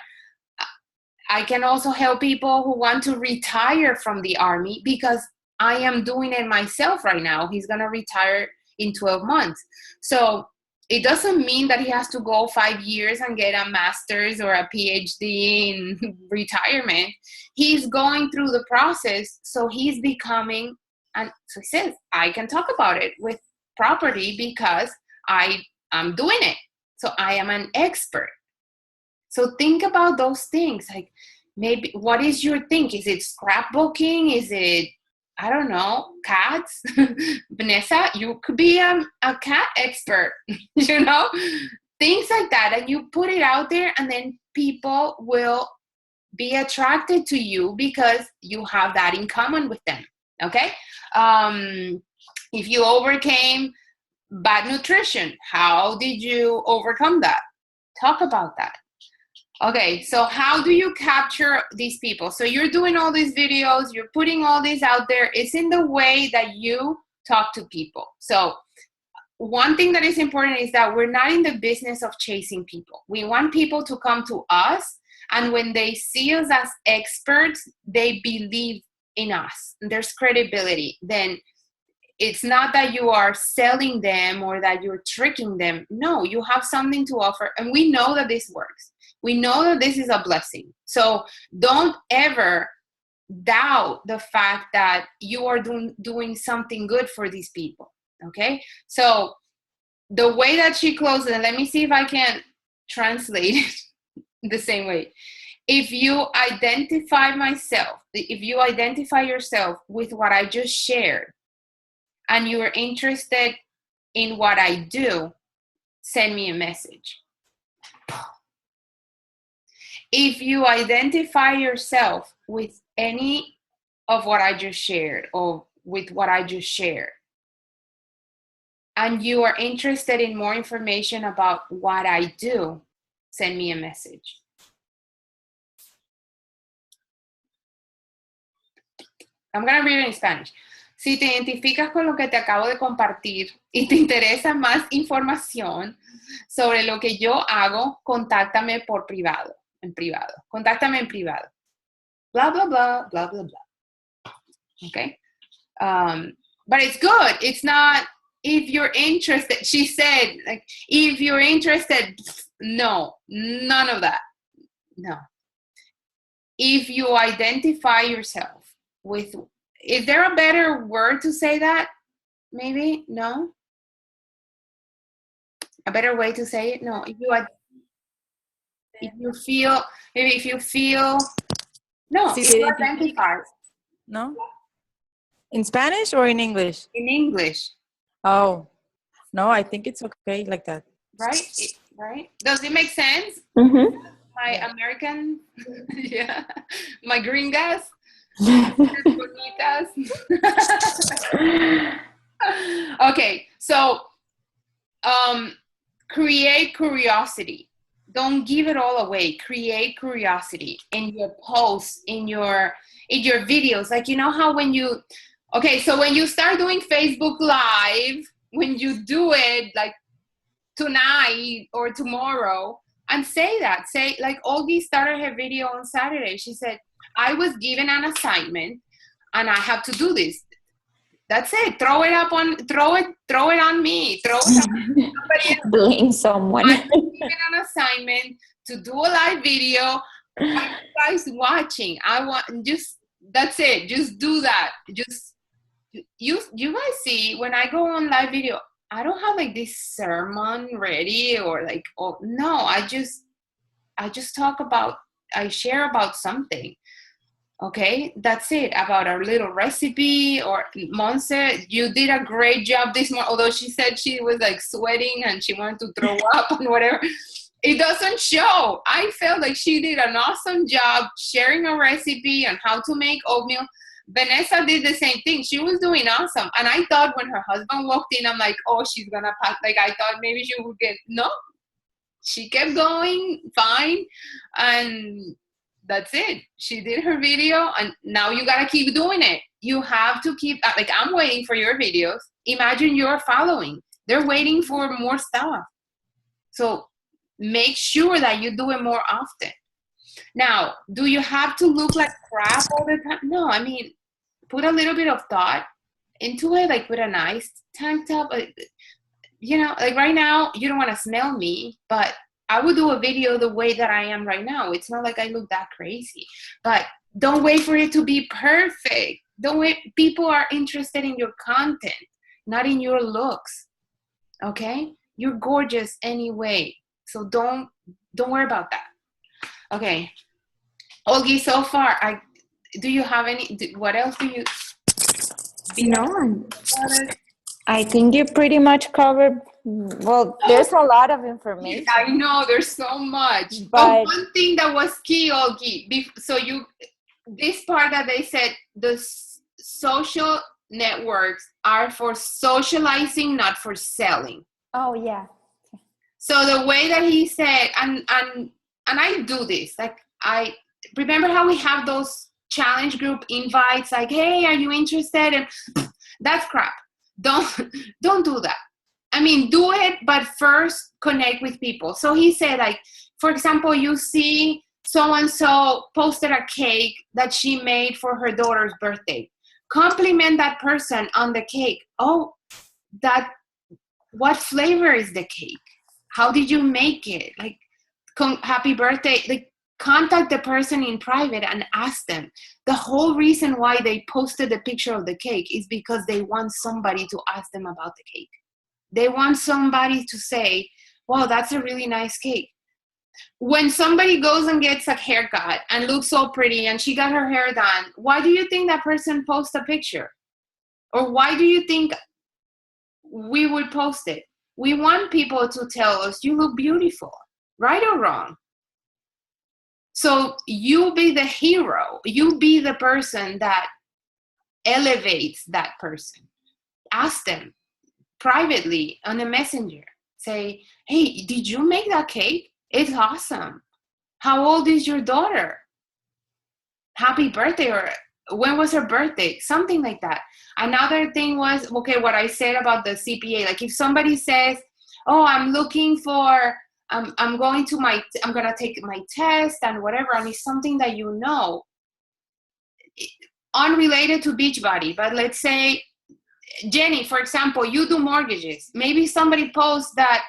I can also help people who want to retire from the Army because I am doing it myself right now. He's going to retire in 12 months. So it doesn't mean that he has to go 5 years and get a master's or a PhD in retirement. He's going through the process. So he's becoming And so he says, I can talk about it with property because I am doing it. So I am an expert. So think about those things. Like, maybe, what is your thing? Is it scrapbooking? Is it, I don't know, cats? Vanessa, you could be a cat expert, you know? Things like that. And you put it out there, and then people will be attracted to you because you have that in common with them, okay? If you overcame bad nutrition, how did you overcome that? Talk about that. Okay, so how do you capture these people? So you're doing all these videos, you're putting all this out there. It's in the way that you talk to people. So one thing that is important is that we're not in the business of chasing people. We want people to come to us, and when they see us as experts, they believe in us. There's credibility. Then it's not that you are selling them or that you're tricking them. No, you have something to offer, and we know that this works. We know that this is a blessing. So don't ever doubt the fact that you are doing something good for these people, okay? So the way that she closes, and let me see if I can translate it the same way. If you identify yourself with what I just shared, and you're interested in what I do, send me a message. If you identify yourself with any of what I just shared, or with what I just shared, and you are interested in more information about what I do, send me a message. I'm going to read it in Spanish. Si te identificas con lo que te acabo de compartir y te interesa más información sobre lo que yo hago, contáctame por privado. En privado. Contáctame en privado. Blah, blah, blah, blah, blah, blah. Okay? But it's good. It's not, if you're interested, she said, like, if you're interested, no, none of that. No. If you identify yourself with, is there a better word to say that? Maybe? No? A better way to say it? No. If you feel, no, Sí, if you identify. No? In Spanish or in English? In English. Oh, no, I think it's okay like that. Right? Right? Does it make sense? Mm-hmm. My American, yeah, my gringas, okay, so create curiosity. Don't give it all away. Create curiosity in your posts, in your videos. Like, you know how when you, okay, so when you start doing Facebook Live, when you do it like tonight or tomorrow, and say like Olgi started her video on Saturday. She said, I was given an assignment and I have to do this. That's it. Throw it on me. Throw it on somebody else. Blame someone. I was given an assignment to do a live video. You guys watching. That's it. Just do that. Just you guys see, when I go on live video, I don't have like this sermon ready or like, oh no, I just talk about, I share about something. Okay, that's it, about our little recipe. Or Monse, you did a great job this morning, although she said she was like sweating and she wanted to throw up and whatever. It doesn't show. I felt like she did an awesome job sharing a recipe on how to make oatmeal. Vanessa did the same thing. She was doing awesome. And I thought when her husband walked in, I'm like, oh, she's gonna pass. Like, I thought maybe she would get, no. She kept going, fine. And that's it. She did her video, and now you gotta keep doing it. You have to keep, like, I'm waiting for your videos. Imagine you're following. They're waiting for more stuff. So make sure that you do it more often. Now, do you have to look like crap all the time? No, I mean, put a little bit of thought into it, like with a nice tank top. You know, like right now, you don't want to smell me, but I would do a video the way that I am right now. It's not like I look that crazy, but don't wait for it to be perfect. Don't wait. People are interested in your content, not in your looks. Okay? You're gorgeous anyway. So don't worry about that. Okay. Olgi, so far, do you have what else do you? No, I think you pretty much covered. Well, there's a lot of information. I know there's so much. But one thing that was key, Olgi, this part that they said, the social networks are for socializing, not for selling. Oh yeah. So the way that he said, and I do this, like I remember how we have those challenge group invites, like, hey, are you interested? And that's crap. Don't do that. I mean, do it, but first connect with people. So he said, like, for example, you see so-and-so posted a cake that she made for her daughter's birthday. Compliment that person on the cake. Oh, what flavor is the cake? How did you make it? Like, happy birthday. Like, contact the person in private and ask them. The whole reason why they posted the picture of the cake is because they want somebody to ask them about the cake. They want somebody to say, wow, that's a really nice cake. When somebody goes and gets a haircut and looks so pretty and she got her hair done, why do you think that person posts a picture? Or why do you think we would post it? We want people to tell us, you look beautiful, right or wrong. So you be the hero. You be the person that elevates that person. Ask them privately on a messenger. Say, hey, did you make that cake? It's awesome. How old is your daughter? Happy birthday, or when was her birthday? Something like that. Another thing was, okay, what I said about the CPA. Like if somebody says, oh, I'm looking for, I'm going to take my test and whatever, and it's something that you know, unrelated to Beachbody, but let's say, Jenny, for example, you do mortgages. Maybe somebody posts that,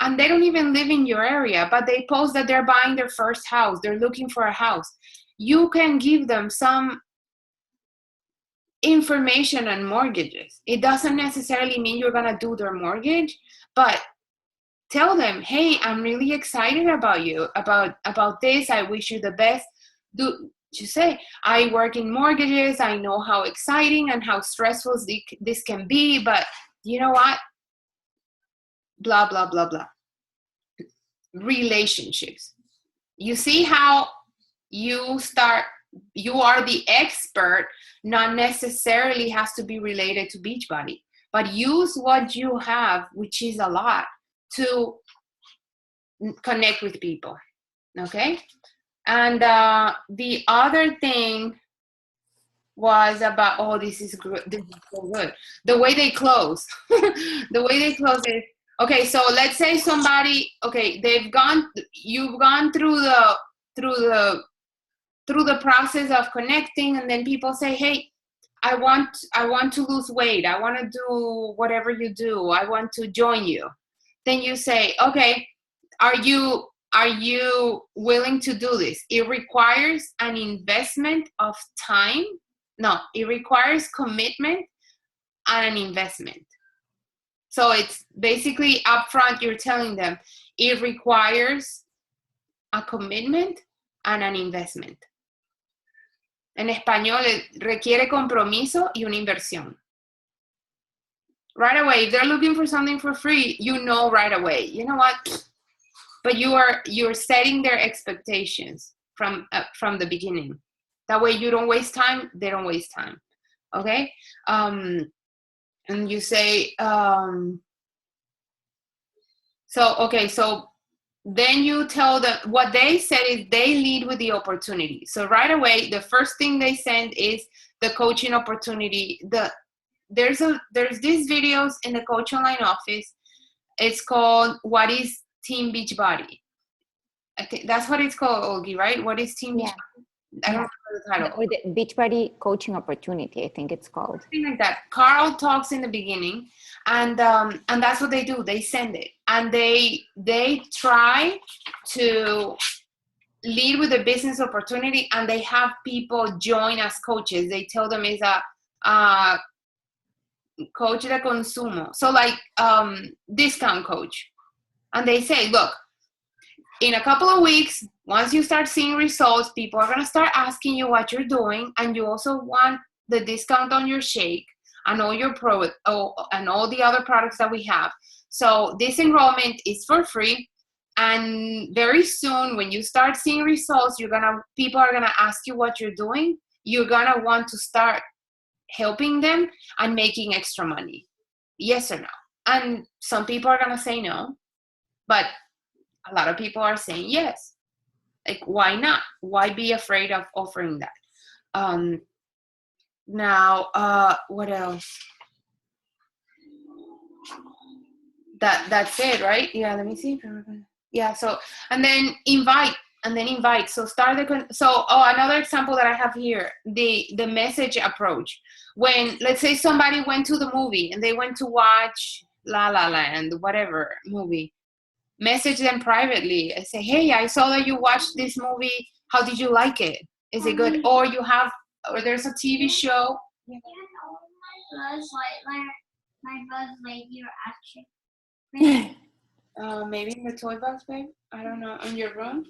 and they don't even live in your area, but they post that they're buying their first house. They're looking for a house. You can give them some information on mortgages. It doesn't necessarily mean you're going to do their mortgage, but tell them, hey, I'm really excited about you, about this. I wish you the best. You say, I work in mortgages. I know how exciting and how stressful this can be, but you know what? Blah, blah, blah, blah. Relationships. You see how you are the expert, not necessarily has to be related to Beachbody, but use what you have, which is a lot, to connect with people. Okay? And the other thing was about, this is good. This is so good. The way they close. The way they close is, okay, so let's say somebody, okay, you've gone through the process of connecting, and then people say, hey, I want to lose weight. I want to do whatever you do. I want to join you. Then you say, okay, are you willing to do this? It requires an investment of time. No, it requires commitment and an investment. So it's basically upfront, you're telling them it requires a commitment and an investment. En español, requiere compromiso y una inversión. Right away, if they're looking for something for free, you know right away, you know what? But you're setting their expectations from the beginning. That way you don't waste time, they don't waste time. Okay? And you say, so then you tell them, what they said is they lead with the opportunity. So right away, the first thing they send is the coaching opportunity. There's these videos in the Coach Online office. It's called What is Team Beachbody? I think that's what it's called, Olgi, right? What is Team Beachbody? I don't remember the title. Or the Beachbody Coaching Opportunity, I think it's called. Something like that. Carl talks in the beginning, and that's what they do. They send it, and they try to lead with a business opportunity, and they have people join as coaches. They tell them it's a coach de consumo, so like discount coach, and they say, look, in a couple of weeks, once you start seeing results, people are going to start asking you what you're doing, and you also want the discount on your shake and all your and all the other products that we have. So this enrollment is for free, and very soon when you start seeing results, people are going to ask you what you're doing. You're going to want to start helping them and making extra money. Yes or no? And some people are going to say no, but a lot of people are saying yes. Like, why not? Why be afraid of offering that? Now, what else? That's it, right? Yeah, let me see. Yeah, so, and then invite. So another example that I have here, the message approach. When, let's say somebody went to the movie and they went to watch La La Land, whatever movie, message them privately and say, hey, I saw that you watched this movie. How did you like it? Is it good? Or there's a TV show. My Buzz Lightyear action. Maybe in the toy box, babe. I don't know, in your room.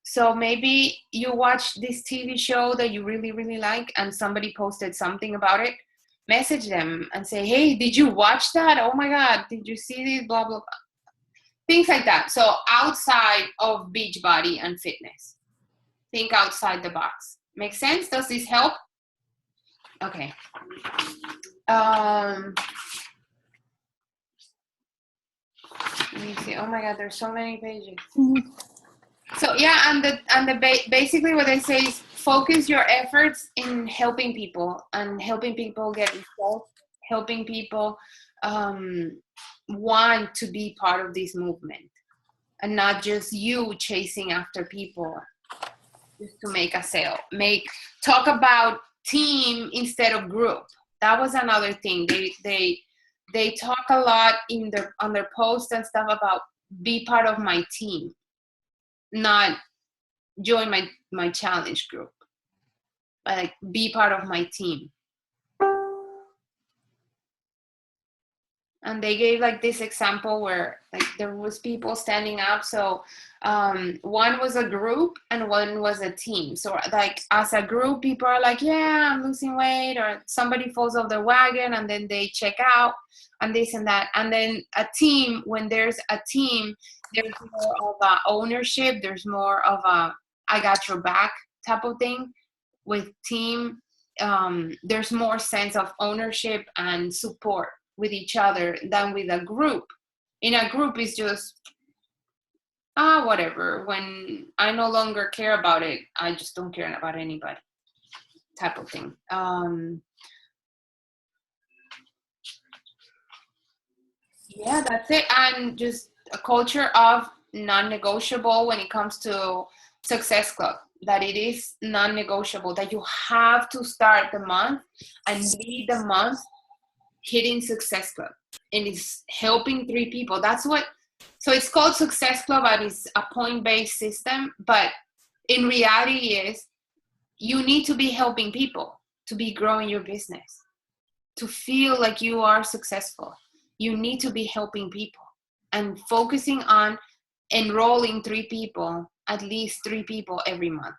So maybe you watch this TV show that you really, really like, and somebody posted something about it. Message them and say, hey, did you watch that? Oh my God, did you see this? Blah, blah, blah. Things like that. So outside of Beachbody and fitness. Think outside the box. Make sense? Does this help? Okay. Let me see. Oh my God, there's so many pages. So yeah, basically what they say is focus your efforts in helping people and helping people get results, helping people want to be part of this movement, and not just you chasing after people just to make a sale. Talk about team instead of group. That was another thing. They talk a lot on their posts and stuff about be part of my team, not join my challenge group, but like be part of my team. And they gave like this example where like there was people standing up. So one was a group and one was a team. So like as a group, people are like, yeah, I'm losing weight, or somebody falls off their wagon and then they check out and this and that. And then a team, when there's a team, there's more of a ownership. There's more of a I got your back type of thing. With team, there's more sense of ownership and support with each other than with a group. In a group, it's just whatever. When I no longer care about it, I just don't care about anybody type of thing. Yeah, that's it. And just a culture of non-negotiable when it comes to Success Club, that it is non-negotiable, that you have to start the month and lead the month hitting Success Club, and it's helping 3 people. So it's called Success Club, and it's a point-based system, but in reality is you need to be helping people to be growing your business, to feel like you are successful. You need to be helping people and focusing on enrolling 3 people, at least 3 people every month.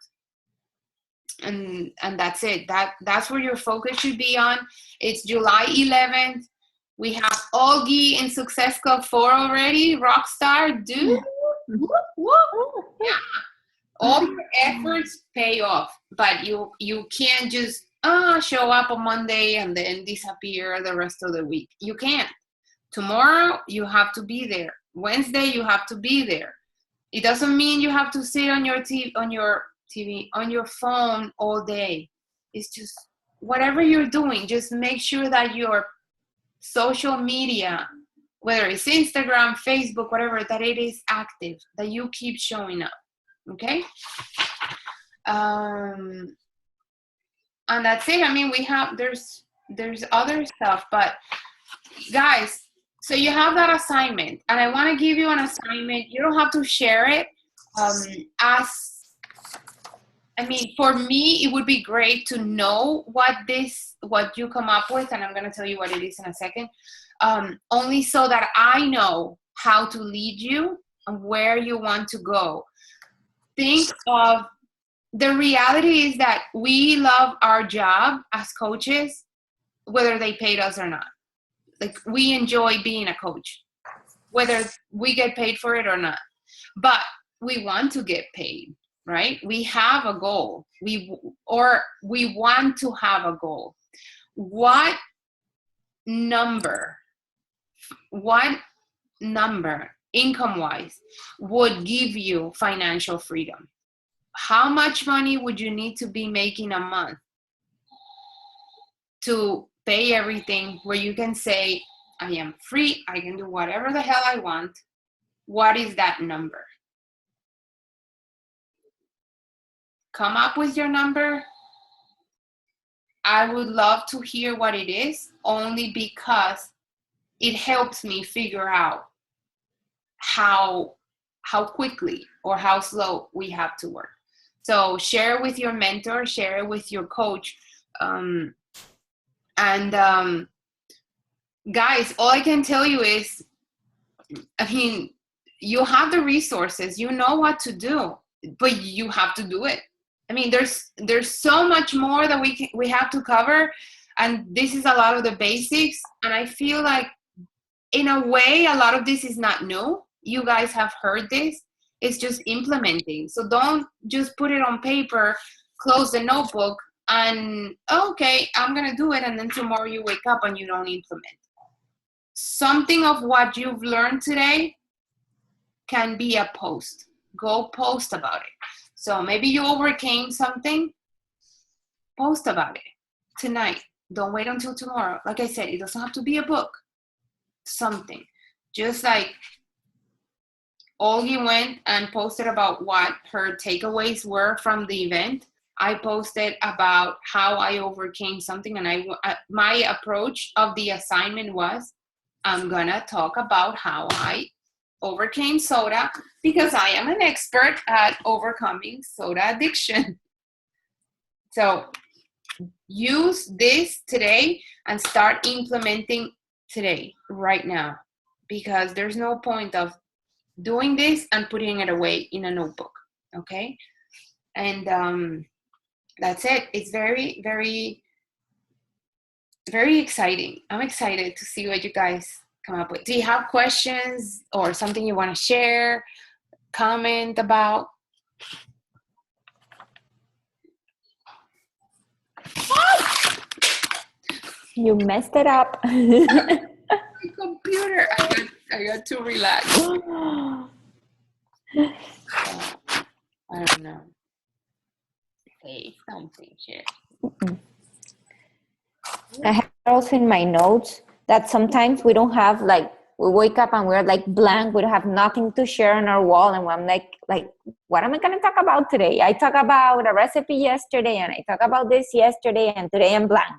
And that's it. That's where your focus should be on. It's July 11th. We have Augie in Success Club 4 already. Rockstar, dude. Yeah. All your efforts pay off, but you can't just show up on Monday and then disappear the rest of the week. You can't. Tomorrow you have to be there. Wednesday you have to be there. It doesn't mean you have to sit on your TV, on your phone all day. It's just whatever you're doing, just make sure that your social media, whether it's Instagram, Facebook, whatever, that it is active, that you keep showing up. Okay? And that's it. I mean, there's other stuff, but guys, so you have that assignment, and I want to give you an assignment. You don't have to share it, For me, it would be great to know what you come up with, and I'm going to tell you what it is in a second, only so that I know how to lead you and where you want to go. Think of, the reality is that we love our job as coaches, whether they paid us or not. Like, we enjoy being a coach, whether we get paid for it or not. But we want to get paid, right? We have a goal. We want to have a goal. What number, income-wise, would give you financial freedom? How much money would you need to be making a month to pay everything, where you can say, I am free, I can do whatever the hell I want? What is that number? Come up with your number. I would love to hear what it is, only because it helps me figure out how quickly or how slow we have to work. So share with your mentor, share it with your coach. Guys, all I can tell you is, you have the resources, you know what to do, but you have to do it. There's so much more that we have to cover, and this is a lot of the basics. And I feel like, in a way, a lot of this is not new. You guys have heard this. It's just implementing. So don't just put it on paper, close the notebook, and okay, I'm gonna do it, and then tomorrow you wake up and you don't implement. Something of what you've learned today can be a post. Go post about it. So maybe you overcame something, post about it tonight. Don't wait until tomorrow. Like I said, it doesn't have to be a book. Something. Just like Olgie went and posted about what her takeaways were from the event. I posted about how I overcame something, and my approach of the assignment was, I'm gonna talk about how I overcame soda, because I am an expert at overcoming soda addiction. So use this today and start implementing today, right now, because there's no point of doing this and putting it away in a notebook. Okay. And that's it. It's very, very, very exciting. I'm excited to see what you guys come up with. Do you have questions or something you want to share, comment about? You messed it up. My computer. I got to relax. I don't know. Say something here. I have also in my notes that sometimes we don't have, like, we wake up and we're like blank. We don't have nothing to share on our wall. And I'm like, what am I going to talk about today? I talked about a recipe yesterday, and I talked about this yesterday, and today I'm blank.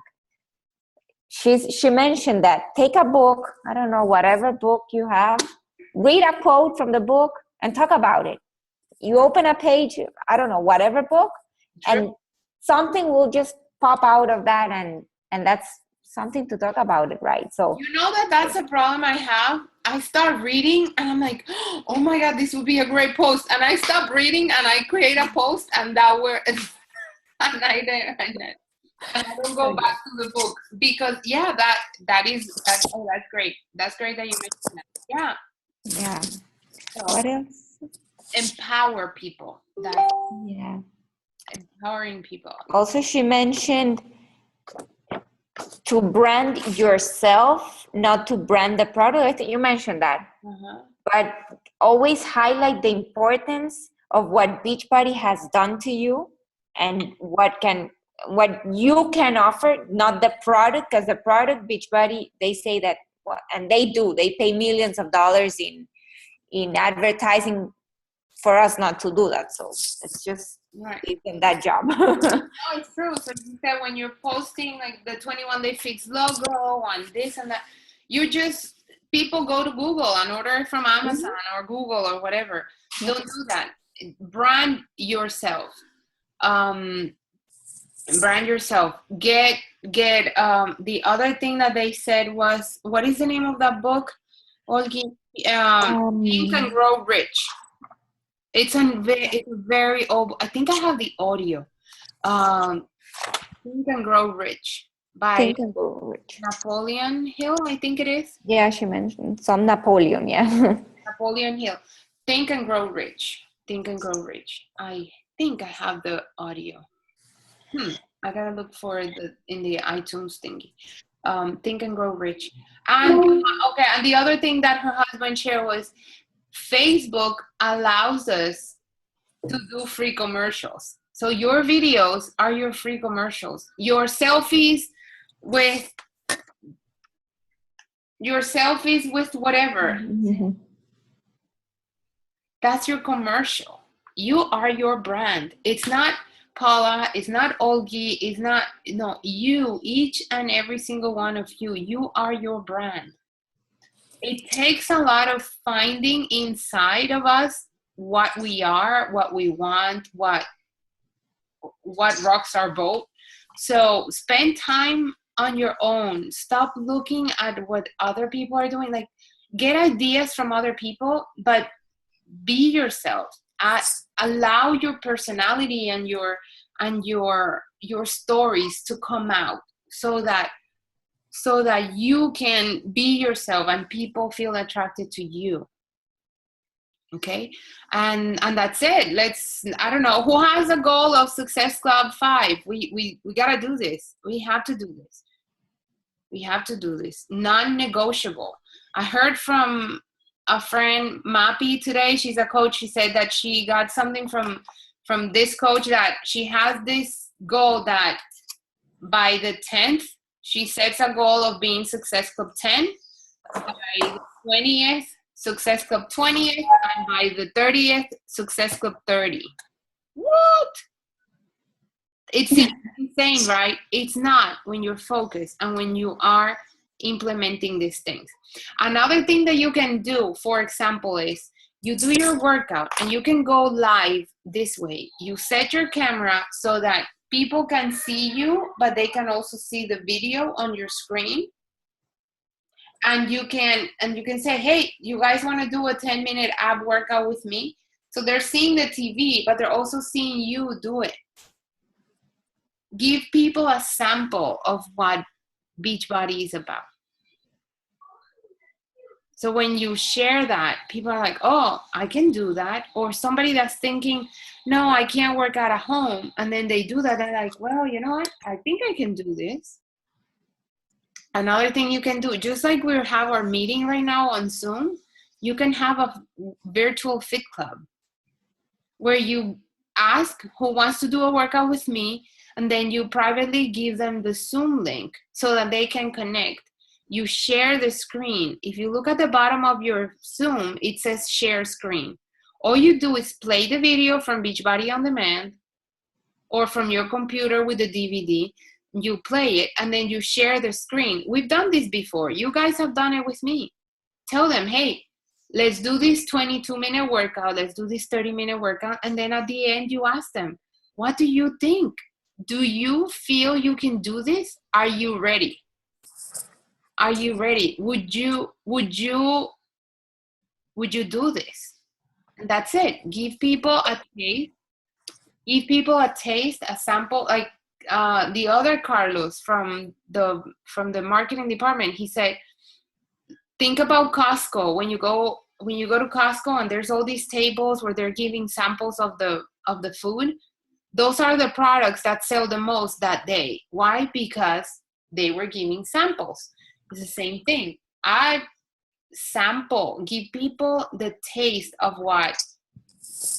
She mentioned that take a book, I don't know, whatever book you have, read a quote from the book and talk about it. You open a page, I don't know, whatever book, sure, and something will just pop out of that, and that's something to talk about it, right? So you know that's a problem I have. I start reading and I'm like, oh my God, this would be a great post. And I stop reading and I create a post, and and I don't go back to the book, because that's great. That's great that you mentioned that. Yeah. So, what else? Empower people. Yeah. Empowering people. Also, she mentioned to brand yourself, not to brand the product. I think you mentioned that. Uh-huh. But always highlight the importance of what Beachbody has done to you and what you can offer, not the product, because the product, Beachbody, they say that, and they pay millions of dollars in advertising for us not to do that. So it's just in that job. No, it's true. So you said when you're posting like the 21 Day Fix logo and this and that, people go to Google and order it from Amazon or Google or whatever. Don't do that. brand yourself. Brand yourself. Get the other thing that they said was, what is the name of that book, Olgi? Think and Grow Rich. It's a very old. I think I have the audio. Think and Grow Rich by Think and Grow Rich. Napoleon Hill, I think it is. Yeah, she mentioned some Napoleon. Yeah. Napoleon Hill. Think and Grow Rich. Think and Grow Rich. I think I have the audio. I gotta look for it in the iTunes thingy. Think and Grow Rich. And okay, and the other thing that her husband shared was Facebook allows us to do free commercials. So your videos are your free commercials. Your selfies with whatever. Mm-hmm. That's your commercial. You are your brand. It's not Paula, it's not Olgi, it's not, no, you, each and every single one of you, you are your brand. It takes a lot of finding inside of us what we are, what we want, what rocks our boat. So spend time on your own. Stop looking at what other people are doing. Like, get ideas from other people, but be yourself. Allow your personality and your stories to come out so that you can be yourself and people feel attracted to you. Okay, and that's it. I don't know who has a goal of Success Club 5. We gotta do this. We have to do this. Non-negotiable. I heard from a friend, Mappy, today. She's a coach. She said that she got something from this coach, that she has this goal that by the 10th, she sets a goal of being Success Club 10, by the 20th, Success Club 20th, and by the 30th, Success Club 30. What? It's insane, right? It's not when you're focused and when you are implementing these things. Another thing that you can do, for example, is you do your workout and you can go live this way. You set your camera so that people can see you, but they can also see the video on your screen. And you can say, hey, you guys want to do a 10-minute ab workout with me? So they're seeing the TV, but they're also seeing you do it. Give people a sample of what Beachbody is about. So when you share that, people are like, oh, I can do that. Or somebody that's thinking, no, I can't work out at home. And then they do that. They're like, well, you know what? I think I can do this. Another thing you can do, just like we have our meeting right now on Zoom, you can have a virtual fit club where you ask who wants to do a workout with me, and then you privately give them the Zoom link so that they can connect. You share the screen. If you look at the bottom of your Zoom, it says share screen. All you do is play the video from Beachbody On Demand or from your computer with the DVD. You play it and then you share the screen. We've done this before. You guys have done it with me. Tell them, hey, let's do this 22-minute workout. Let's do this 30-minute workout. And then at the end, you ask them, what do you think? Do you feel you can do this? Are you ready? Are you ready? Would you do this? And that's it. Give people a taste. Give people a taste, a sample. Like the other Carlos from the marketing department, he said, think about Costco. When you go to Costco and there's all these tables where they're giving samples of the food, those are the products that sell the most that day. Why? Because they were giving samples. It's the same thing. I sample, give people the taste of what.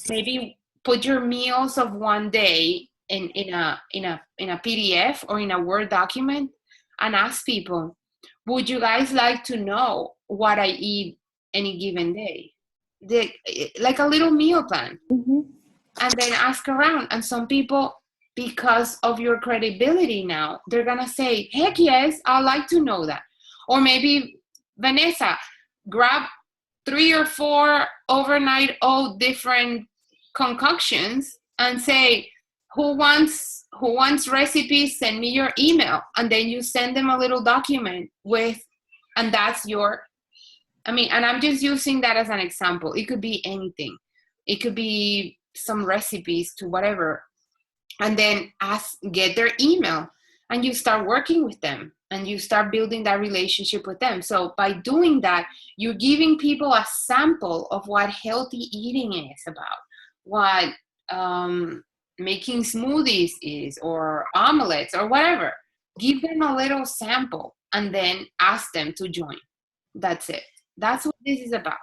Maybe put your meals of one day in a PDF or in a Word document and ask people, would you guys like to know what I eat any given day? Like a little meal plan. Mm-hmm. And then ask around. And some people, because of your credibility now, they're going to say, heck yes, I'd like to know that. Or maybe, Vanessa, grab 3 or 4 overnight oat different concoctions and say, who wants recipes, send me your email. And then you send them a little document and that's and I'm just using that as an example. It could be anything. It could be some recipes to whatever. And then get their email, and you start working with them, and you start building that relationship with them. So by doing that, you're giving people a sample of what healthy eating is about, what making smoothies is, or omelets, or whatever. Give them a little sample, and then ask them to join. That's it. That's what this is about.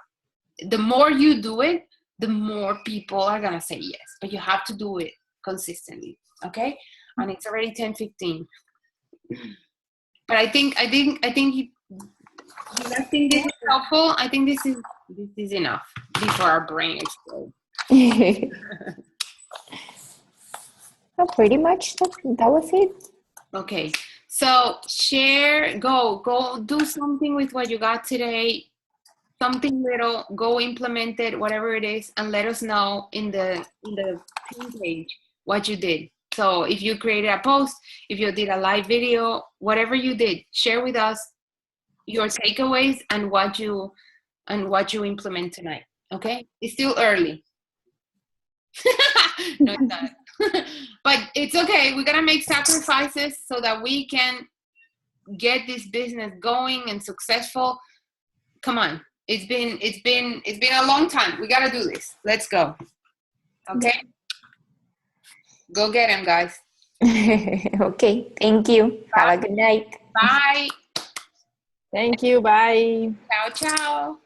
The more you do it, the more people are gonna say yes, but you have to do it consistently. Okay? And it's already 10:15. But I think you guys think this is helpful. I think this is enough before our brain explodes. Well, pretty much that was it. Okay, so go do something with what you got today. Something little, go implement it, whatever it is, and let us know in the team page what you did. So if you created a post, if you did a live video, whatever you did, share with us your takeaways and what you implement tonight. Okay? It's still early. No, it's not. But it's okay. We're gonna make sacrifices so that we can get this business going and successful. Come on. It's been a long time. We gotta do this. Let's go. Okay? Go get him, guys. Okay, thank you. Have a good night. Bye. Thank you. Bye. Ciao, ciao.